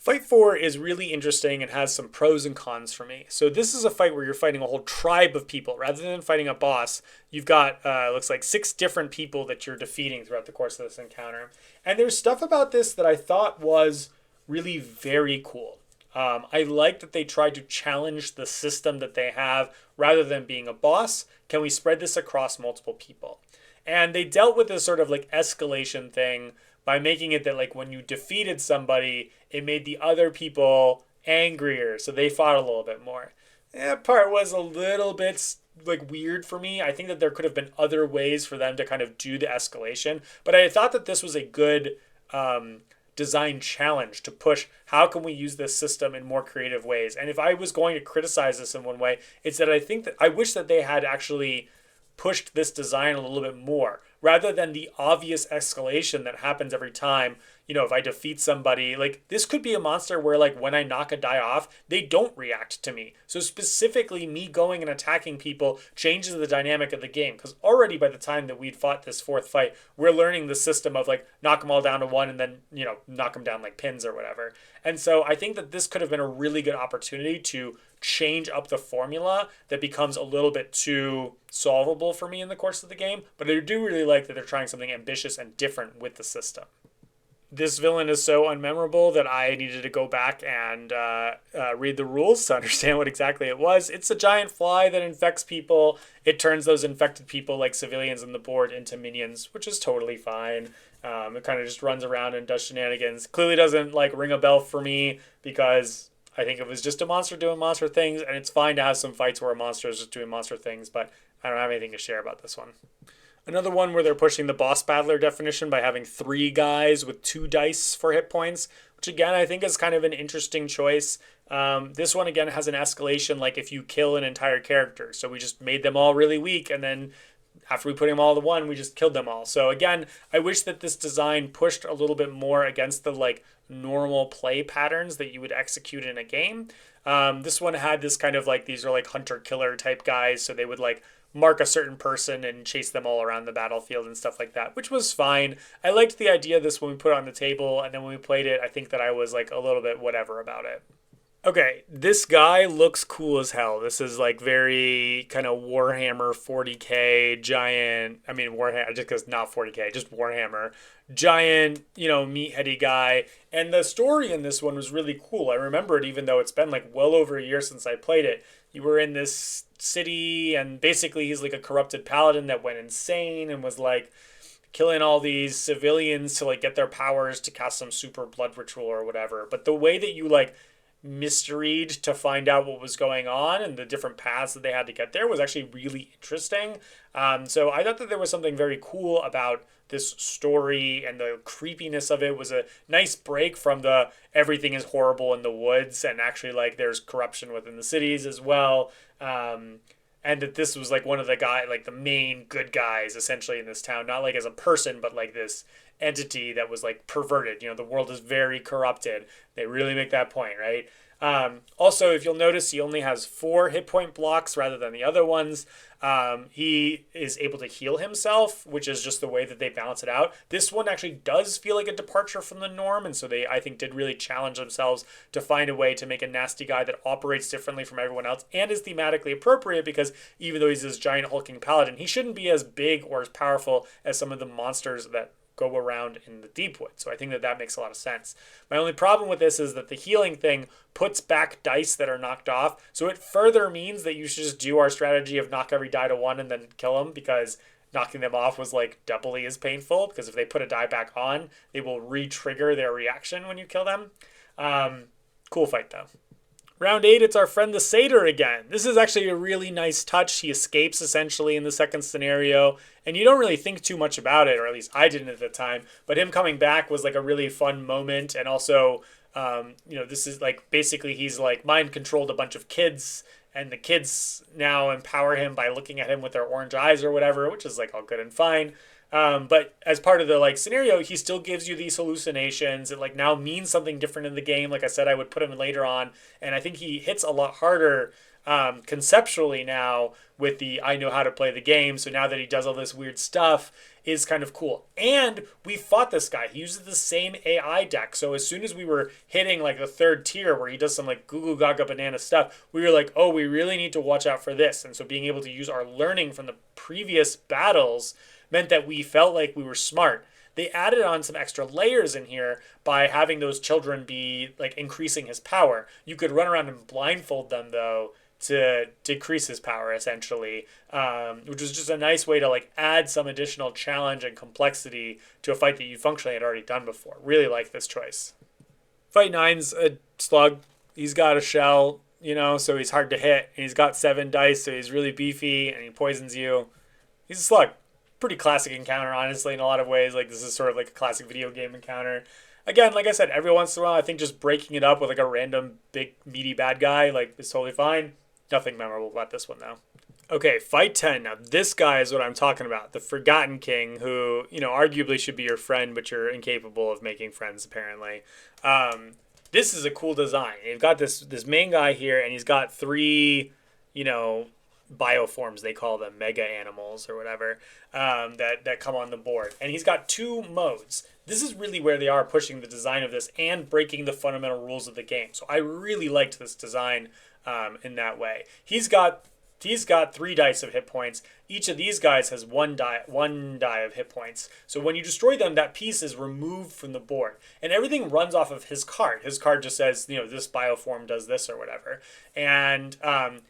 Fight 4 is really interesting and has some pros and cons for me. So this is a fight where you're fighting a whole tribe of people rather than fighting a boss. You've got looks like 6 different people that you're defeating throughout the course of this encounter. And there's stuff about this that I thought was really very cool. I like that they tried to challenge the system that they have rather than being a boss. Can we spread this across multiple people? And they dealt with this sort of like escalation thing by making it that like when you defeated somebody, it made the other people angrier, so they fought a little bit more. That part was a little bit like weird for me. I think that there could have been other ways for them to kind of do the escalation, but I thought that this was a good design challenge to push how can we use this system in more creative ways. And if I was going to criticize this in one way, it's that I think that I wish that they had actually pushed this design a little bit more rather than the obvious escalation that happens every time. If I defeat somebody, like this could be a monster where like when I knock a die off, they don't react to me. So specifically me going and attacking people changes the dynamic of the game, because already by the time that we'd fought this fourth fight, we're learning the system of like knock them all down to one and then, knock them down like pins or whatever. And so I think that this could have been a really good opportunity to change up the formula that becomes a little bit too solvable for me in the course of the game. But I do really like that they're trying something ambitious and different with the system. This villain is so unmemorable that I needed to go back and read the rules to understand what exactly it was. It's a giant fly that infects people. It turns those infected people, like civilians on the board, into minions, which is totally fine. It kind of just runs around and does shenanigans. Clearly doesn't like ring a bell for me because I think it was just a monster doing monster things, and it's fine to have some fights where a monster is just doing monster things, but I don't have anything to share about this one. Another one where they're pushing the boss battler definition by having 3 guys with 2 dice for hit points, which again I think is kind of an interesting choice. This one again has an escalation, like if you kill an entire character. So we just made them all really weak, and then after we put them all to 1, we just killed them all. So again, I wish that this design pushed a little bit more against the like normal play patterns that you would execute in a game. This one had this kind of like, these are like hunter-killer type guys, so they would like mark a certain person and chase them all around the battlefield and stuff like that, which was fine. I liked the idea of this when we put it on the table, and then when we played it, I think that I was like a little bit whatever about it. Okay, this guy looks cool as hell. This is like very kind of Warhammer 40K giant. I mean, Warhammer, just because not 40K, just Warhammer. Giant, meatheady guy. And the story in this one was really cool. I remember it even though it's been like well over a year since I played it. You were in this city, and basically he's like a corrupted paladin that went insane and was like killing all these civilians to like get their powers to cast some super blood ritual or whatever. But the way that you like misread to find out what was going on and the different paths that they had to get there was actually really interesting. So I thought that there was something very cool about this story, and the creepiness of it was a nice break from the everything is horrible in the woods, and actually like there's corruption within the cities as well. And that this was like one of the like the main good guys essentially in this town, not like as a person, but like this entity that was like perverted. The world is very corrupted. They really make that point, right? Also, if you'll notice, he only has 4 hit point blocks rather than the other ones. He is able to heal himself, which is just the way that they balance it out. This one actually does feel like a departure from the norm, and so they, I think, did really challenge themselves to find a way to make a nasty guy that operates differently from everyone else and is thematically appropriate, because even though he's this giant hulking paladin, he shouldn't be as big or as powerful as some of the monsters that go around in the Deepwood. So I think that that makes a lot of sense. My only problem with this is that the healing thing puts back dice that are knocked off. So it further means that you should just do our strategy of knock every die to 1 and then kill them, because knocking them off was like doubly as painful, because if they put a die back on, they will re-trigger their reaction when you kill them. Cool fight though. Round 8, it's our friend the Satyr again. This is actually a really nice touch. He escapes essentially in the second scenario, and you don't really think too much about it, or at least I didn't at the time, but him coming back was like a really fun moment. And also, this is like, basically he's like mind controlled a bunch of kids, and the kids now empower him by looking at him with their orange eyes or whatever, which is like all good and fine. But as part of the like scenario, he still gives you these hallucinations. It like now means something different in the game. Like I said, I would put him in later on, and I think he hits a lot harder conceptually now with the I know how to play the game. So now that he does all this weird stuff is kind of cool. And we fought this guy. He uses the same AI deck. So as soon as we were hitting like the third tier where he does some like goo goo gaga banana stuff, we were like, oh, we really need to watch out for this. And so being able to use our learning from the previous battles meant that we felt like we were smart. They added on some extra layers in here by having those children be like increasing his power. You could run around and blindfold them though to decrease his power essentially, which was just a nice way to like add some additional challenge and complexity to a fight that you functionally had already done before. Really like this choice. Fight nine's a slug. He's got a shell, so he's hard to hit. And he's got 7 dice, so he's really beefy and he poisons you. He's a slug. Pretty classic encounter, honestly, in a lot of ways. Like, this is sort of like a classic video game encounter. Again, like I said, every once in a while, I think just breaking it up with like a random big meaty bad guy, like, is totally fine. Nothing memorable about this one, though. Okay, fight 10. Now, this guy is what I'm talking about. The Forgotten King, who, arguably should be your friend, but you're incapable of making friends, apparently. This is a cool design. You've got this main guy here, and he's got 3, bioforms, they call them, mega animals or whatever, that come on the board. And he's got 2 modes. This is really where they are pushing the design of this and breaking the fundamental rules of the game. So I really liked this design in that way. He's got 3 dice of hit points. Each of these guys has one die of hit points. So when you destroy them, that piece is removed from the board. And everything runs off of his card. His card just says, this bioform does this or whatever. And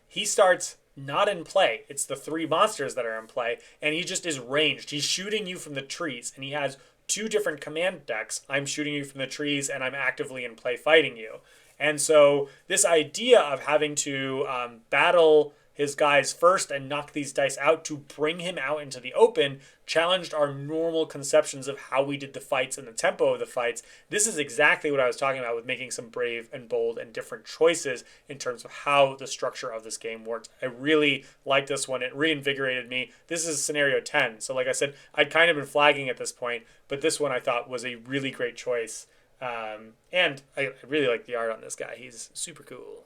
he starts not in play. It's the 3 monsters that are in play. And he just is ranged. He's shooting you from the trees. And he has 2 different command decks. I'm shooting you from the trees and I'm actively in play fighting you. And so this idea of having to battle his guys first and knock these dice out to bring him out into the open challenged our normal conceptions of how we did the fights and the tempo of the fights. This is exactly what I was talking about with making some brave and bold and different choices in terms of how the structure of this game worked. I really liked this one. It reinvigorated me. This is scenario 10. So like I said, I'd kind of been flagging at this point, but this one I thought was a really great choice. And I really like the art on this guy. He's super cool.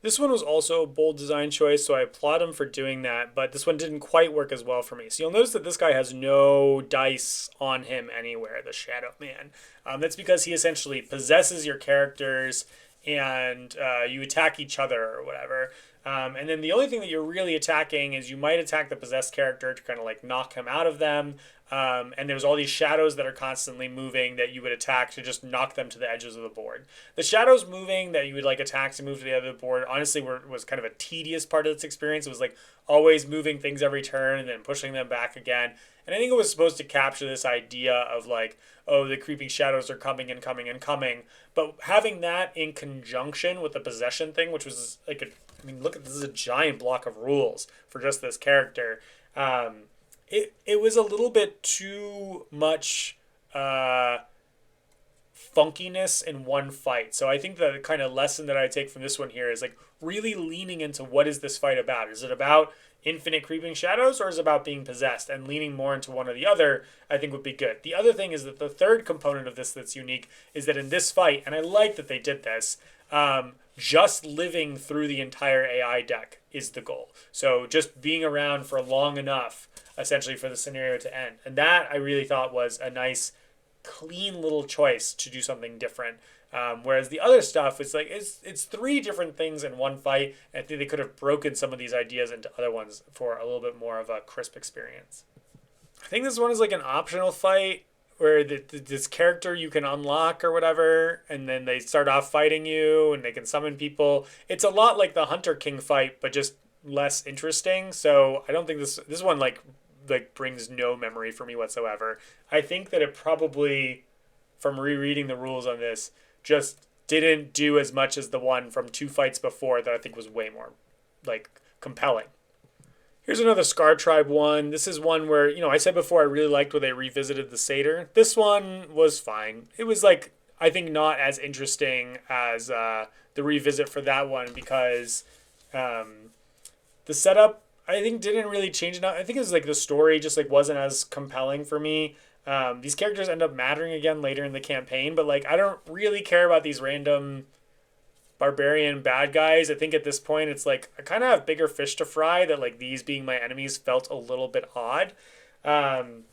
This one was also a bold design choice, so I applaud him for doing that, but this one didn't quite work as well for me. So you'll notice that this guy has no dice on him anywhere, the Shadow Man. That's because he essentially possesses your characters and you attack each other or whatever. And then the only thing that you're really attacking is you might attack the possessed character to kind of like knock him out of them. And there's all these shadows that are constantly moving that you would attack to just knock them to the edges of the board. The shadows moving that you would like attack to move to the other board, honestly, was kind of a tedious part of this experience. It was like always moving things every turn and then pushing them back again. And I think it was supposed to capture this idea of like, oh, the creeping shadows are coming and coming and coming. But having that in conjunction with the possession thing, which was like look at this is a giant block of rules for just this character. It was a little bit too much funkiness in one fight. So I think the kind of lesson that I take from this one here is like really leaning into what is this fight about? Is it about infinite creeping shadows or is it about being possessed? And leaning more into one or the other, I think would be good. The other thing is that the third component of this that's unique is that in this fight, and I like that they did this, just living through the entire AI deck is the goal. So just being around for long enough, essentially, for the scenario to end. And that I really thought was a nice, clean little choice to do something different. Whereas the other stuff, it's like it's 3 different things in one fight. And I think they could have broken some of these ideas into other ones for a little bit more of a crisp experience. I think this one is like an optional fight where this character you can unlock or whatever, and then they start off fighting you, and they can summon people. It's a lot like the Hunter King fight, but just less interesting. So I don't think this one like brings no memory for me whatsoever. I think that it probably, from rereading the rules on this, just didn't do as much as the one from 2 fights before that I think was way more like compelling. Here's another Scar Tribe one. This is one where, I said before I really liked when they revisited the Satyr. This one was fine. It was like, I think not as interesting as the revisit for that one because the setup, I think, didn't really change enough. I think it was like the story just like wasn't as compelling for me. These characters end up mattering again later in the campaign, but like I don't really care about these random barbarian bad guys. I think at this point it's like I kind of have bigger fish to fry, that like these being my enemies felt a little bit odd. Um,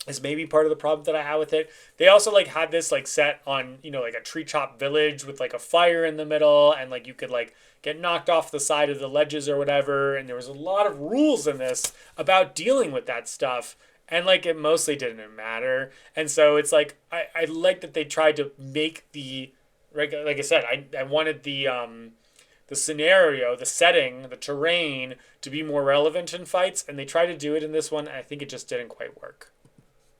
is maybe part of the problem that I had with it. They also like had this like set on, like a tree chop village with like a fire in the middle, and like you could like get knocked off the side of the ledges or whatever, and there was a lot of rules in this about dealing with that stuff. And like it mostly didn't matter. And so it's like I like that they tried to make the like I said, I wanted the scenario, the setting, the terrain to be more relevant in fights, and they tried to do it in this one, and I think it just didn't quite work.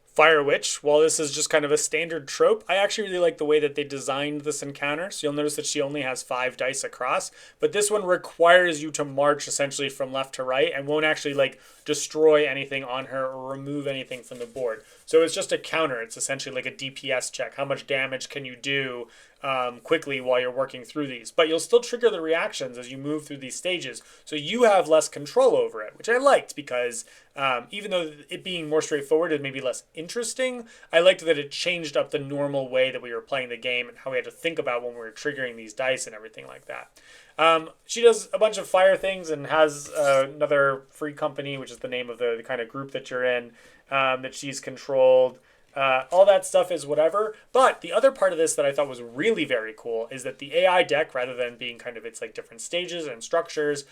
Fire Witch, while this is just kind of a standard trope, I actually really like the way that they designed this encounter. So you'll notice that she only has 5 dice across, but this one requires you to march essentially from left to right and won't actually like destroy anything on her or remove anything from the board. So it's just a counter. It's essentially like a DPS check. How much damage can you do quickly while you're working through these? But you'll still trigger the reactions as you move through these stages. So you have less control over it, which I liked because even though it being more straightforward and maybe less interesting, I liked that it changed up the normal way that we were playing the game and how we had to think about when we were triggering these dice and everything like that. She does a bunch of fire things and has another free company, which is the name of the kind of group that you're in, that she's controlled. All that stuff is whatever. But the other part of this that I thought was really very cool is that the AI deck, rather than being kind of its like different stages and structures,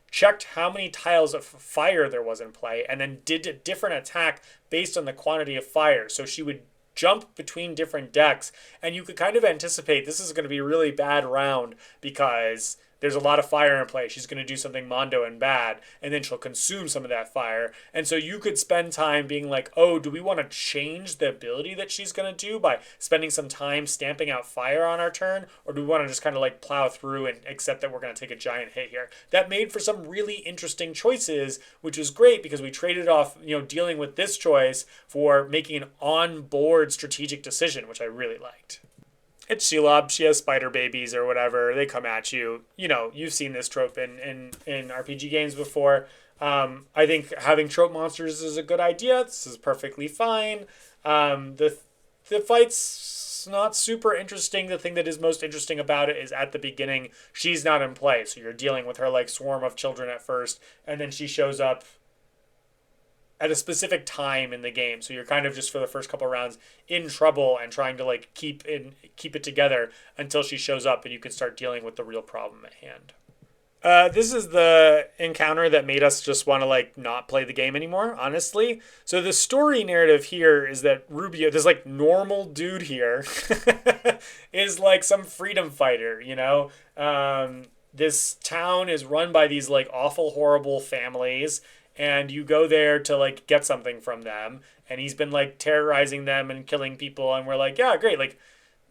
checked how many tiles of fire there was in play and then did a different attack based on the quantity of fire. So she would jump between different decks, and you could kind of anticipate this is going to be a really bad round because there's a lot of fire in play. She's going to do something mondo and bad, and then she'll consume some of that fire. And so you could spend time being like, oh, do we want to change the ability that she's going to do by spending some time stamping out fire on our turn? Or do we want to just kind of like plow through and accept that we're going to take a giant hit here? That made for some really interesting choices, which was great because we traded off, dealing with this choice for making an on-board strategic decision, which I really liked. It's Shelob. She has spider babies or whatever. They come at you. You've seen this trope in RPG games before. I think having trope monsters is a good idea. This is perfectly fine. The fight's not super interesting. The thing that is most interesting about it is at the beginning, she's not in play. So you're dealing with her like swarm of children at first, and then she shows up at a specific time in the game. So you're kind of just for the first couple of rounds in trouble and trying to like keep it together until she shows up and you can start dealing with the real problem at hand. This is the encounter that made us just want to like not play the game anymore, honestly. So the story narrative here is that Rubio, this like normal dude here, is like some freedom fighter, This town is run by these like awful, horrible families, and you go there to like get something from them, and he's been like terrorizing them and killing people, and we're like, yeah, great. Like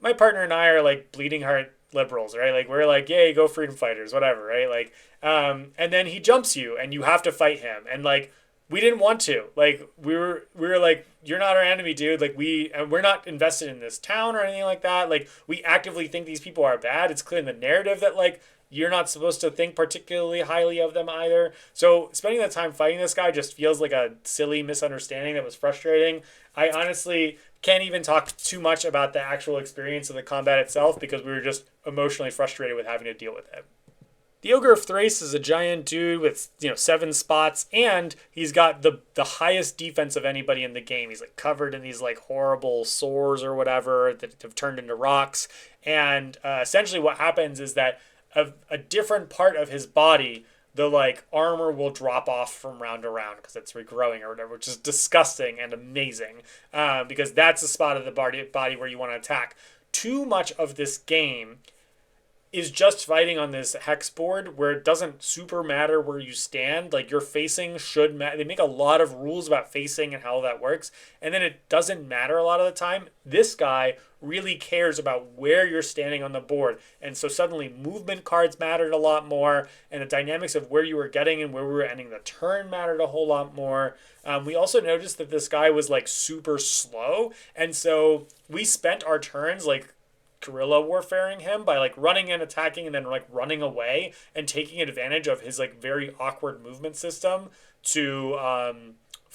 my partner and I are like bleeding heart liberals, right? Like we're like, yay, go freedom fighters, whatever, right? Like and then he jumps you and you have to fight him, and like we didn't want to. Like we were like, you're not our enemy, dude. Like we're not invested in this town or anything like that. Like we actively think these people are bad. It's clear in the narrative that like you're not supposed to think particularly highly of them either. So spending that time fighting this guy just feels like a silly misunderstanding that was frustrating. I honestly can't even talk too much about the actual experience of the combat itself because we were just emotionally frustrated with having to deal with it. The Ogre of Thrace is a giant dude with 7 spots, and he's got the highest defense of anybody in the game. He's like covered in these like horrible sores or whatever that have turned into rocks. And essentially what happens is that a different part of his body, the like armor will drop off from round to round because it's regrowing or whatever, which is disgusting and amazing because that's the spot of the body where you want to attack. Too much of this game is just fighting on this hex board where it doesn't super matter where you stand. Like your facing should matter. They make a lot of rules about facing and how that works, and then it doesn't matter a lot of the time. This guy really cares about where you're standing on the board, and so suddenly movement cards mattered a lot more, and the dynamics of where you were getting and where we were ending the turn mattered a whole lot more. We also noticed that this guy was like super slow, and so we spent our turns like guerrilla warfaring him by like running and attacking and then like running away and taking advantage of his like very awkward movement system to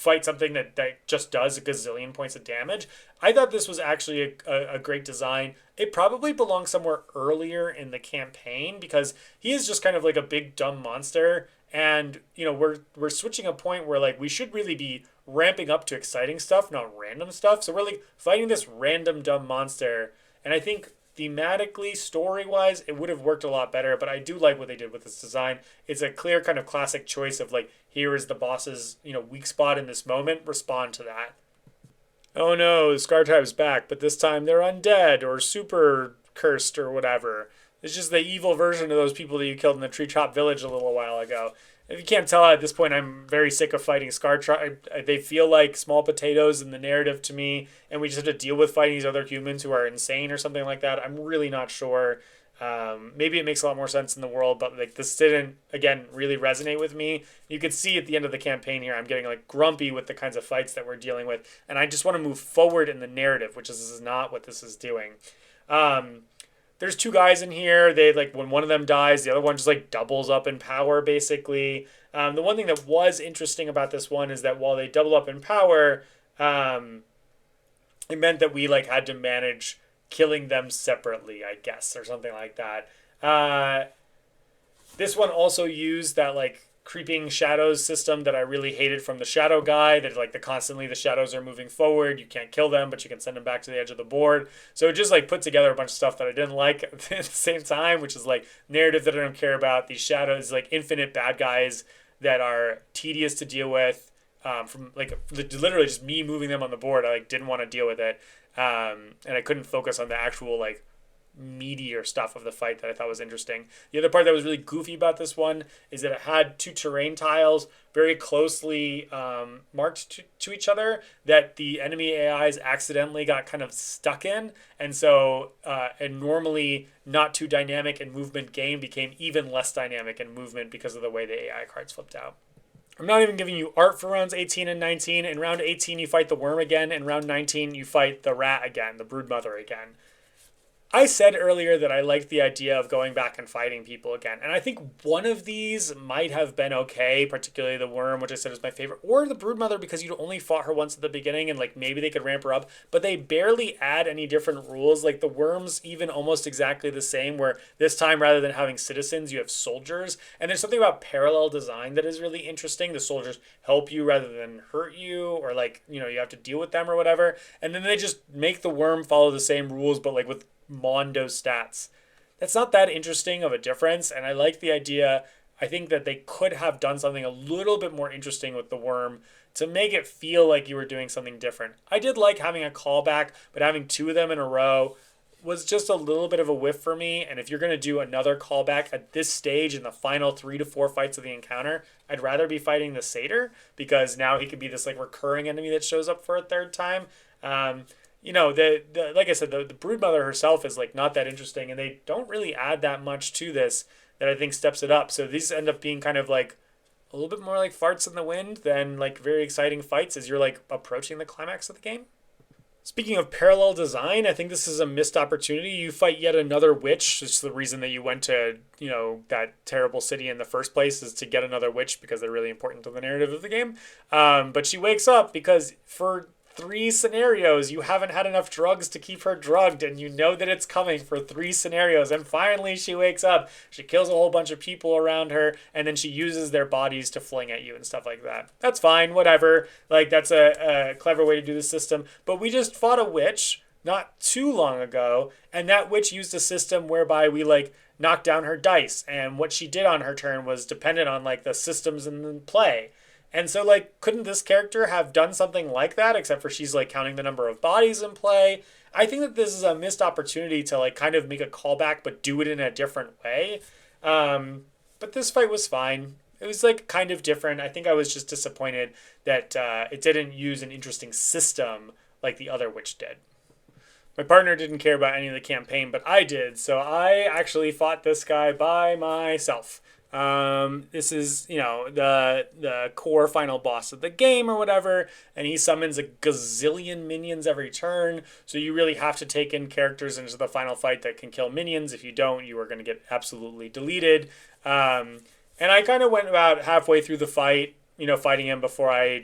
fight something that just does a gazillion points of damage. I thought this was actually a great design. It probably belongs somewhere earlier in the campaign because he is just kind of like a big dumb monster. And we're switching a point where like we should really be ramping up to exciting stuff, not random stuff. So we're like fighting this random dumb monster, and I think thematically, story wise, it would have worked a lot better. But I do like what they did with this design. It's a clear kind of classic choice of like, here is the boss's weak spot in this moment. Respond to that. Oh no, the Scar Tribe's back, but this time they're undead or super cursed or whatever. It's just the evil version of those people that you killed in the Treetop Village a little while ago. If you can't tell at this point, I'm very sick of fighting Scar Tribe. They feel like small potatoes in the narrative to me, and we just have to deal with fighting these other humans who are insane or something like that. I'm really not sure. Maybe it makes a lot more sense in the world, but like this didn't, again, really resonate with me. You could see at the end of the campaign here, I'm getting like grumpy with the kinds of fights that we're dealing with, and I just want to move forward in the narrative, which is not what this is doing. There's two guys in here. They like when one of them dies, the other one just like doubles up in power, basically. The one thing that was interesting about this one is that while they double up in power, it meant that we like had to manage killing them separately, I guess, or something like that. This one also used that like creeping shadows system that I really hated from the shadow guy, that like the shadows are moving forward. You can't kill them, but you can send them back to the edge of the board. So it just like put together a bunch of stuff that I didn't like at the same time, which is like narrative that I don't care about. These shadows, like infinite bad guys that are tedious to deal with, from like literally just me moving them on the board. I like didn't want to deal with it. And I couldn't focus on the actual like meatier stuff of the fight that I thought was interesting. The other part that was really goofy about this one is that it had two terrain tiles very closely marked to each other that the enemy AIs accidentally got kind of stuck in. And so a normally not too dynamic in movement game became even less dynamic in movement because of the way the AI cards flipped out. I'm not even giving you art for rounds 18 and 19. In round 18, you fight the worm again. In round 19, you fight the rat again, the broodmother again. I said earlier that I liked the idea of going back and fighting people again. And I think one of these might have been okay, particularly the worm, which I said is my favorite, or the broodmother because you'd only fought her once at the beginning and like maybe they could ramp her up, but they barely add any different rules. Like the worm's even almost exactly the same, where this time rather than having citizens, you have soldiers. And there's something about parallel design that is really interesting. The soldiers help you rather than hurt you, or like, you have to deal with them or whatever. And then they just make the worm follow the same rules, but like with Mondo stats. That's not that interesting of a difference, and I like the idea. I think that they could have done something a little bit more interesting with the worm to make it feel like you were doing something different. I did like having a callback, but having two of them in a row was just a little bit of a whiff for me. And if you're going to do another callback at this stage in the final 3 to 4 fights of the encounter, I'd rather be fighting the satyr, because now he could be this like recurring enemy that shows up for a third time. Like I said, the broodmother herself is like not that interesting, and they don't really add that much to this that I think steps it up. So these end up being kind of like a little bit more like farts in the wind than like very exciting fights as you're like approaching the climax of the game. Speaking of parallel design, I think this is a missed opportunity. You fight yet another witch. It's the reason that you went to, that terrible city in the first place, is to get another witch because they're really important to the narrative of the game. But she wakes up because for 3 scenarios, you haven't had enough drugs to keep her drugged, and you know that it's coming for 3 scenarios, and finally she wakes up. She kills a whole bunch of people around her, and then she uses their bodies to fling at you and stuff like that. That's fine, whatever. Like, that's a clever way to do the system. But we just fought a witch not too long ago, and that witch used a system whereby we, like, knocked down her dice, and what she did on her turn was dependent on, like, the systems in play. And so, like, couldn't this character have done something like that, except for she's, like, counting the number of bodies in play? I think that this is a missed opportunity to, like, kind of make a callback, but do it in a different way. But this fight was fine. It was, like, kind of different. I think I was just disappointed that it didn't use an interesting system like the other witch did. My partner didn't care about any of the campaign, but I did. So I actually fought this guy by myself. This is, the core final boss of the game or whatever, and he summons a gazillion minions every turn, so you really have to take in characters into the final fight that can kill minions. If you don't, you are going to get absolutely deleted. And I kind of went about halfway through the fight, fighting him before I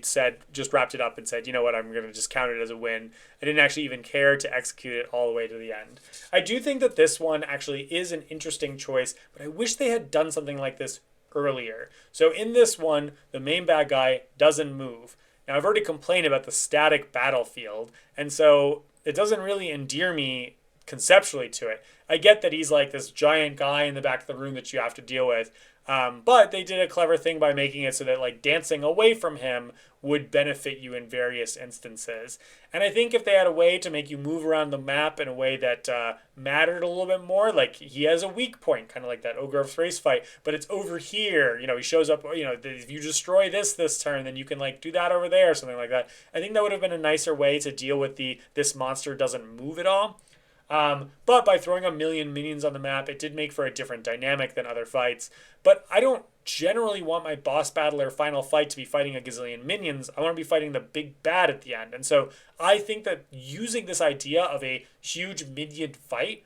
just wrapped it up and said, you know what, I'm going to just count it as a win. I didn't actually even care to execute it all the way to the end. I do think that this one actually is an interesting choice, but I wish they had done something like this earlier. So in this one, the main bad guy doesn't move. Now, I've already complained about the static battlefield, and so it doesn't really endear me conceptually to it. I get that he's like this giant guy in the back of the room that you have to deal with, but they did a clever thing by making it so that like dancing away from him would benefit you in various instances. And I think if they had a way to make you move around the map in a way that mattered a little bit more, like he has a weak point, kind of like that Ogre of Thrace fight, but it's over here. He shows up, if you destroy this turn, then you can like do that over there or something like that. I think that would have been a nicer way to deal with this monster doesn't move at all. But by throwing a million minions on the map, it did make for a different dynamic than other fights. But I don't generally want my boss battle or final fight to be fighting a gazillion minions. I want to be fighting the big bad at the end. And so I think that using this idea of a huge minion fight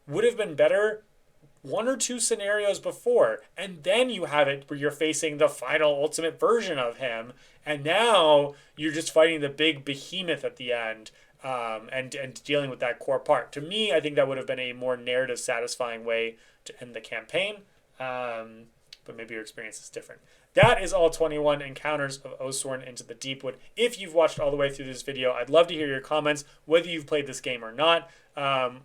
would have been better one or two scenarios before. And then you have it where you're facing the final ultimate version of him. And now you're just fighting the big behemoth at the end. And dealing with that core part. To me, I think that would have been a more narrative satisfying way to end the campaign. But maybe your experience is different. That is all 21 encounters of Oathsworn into the Deepwood. If you've watched all the way through this video, I'd love to hear your comments, whether you've played this game or not.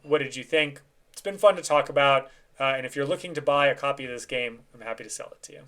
What did you think? It's been fun to talk about. And if you're looking to buy a copy of this game, I'm happy to sell it to you.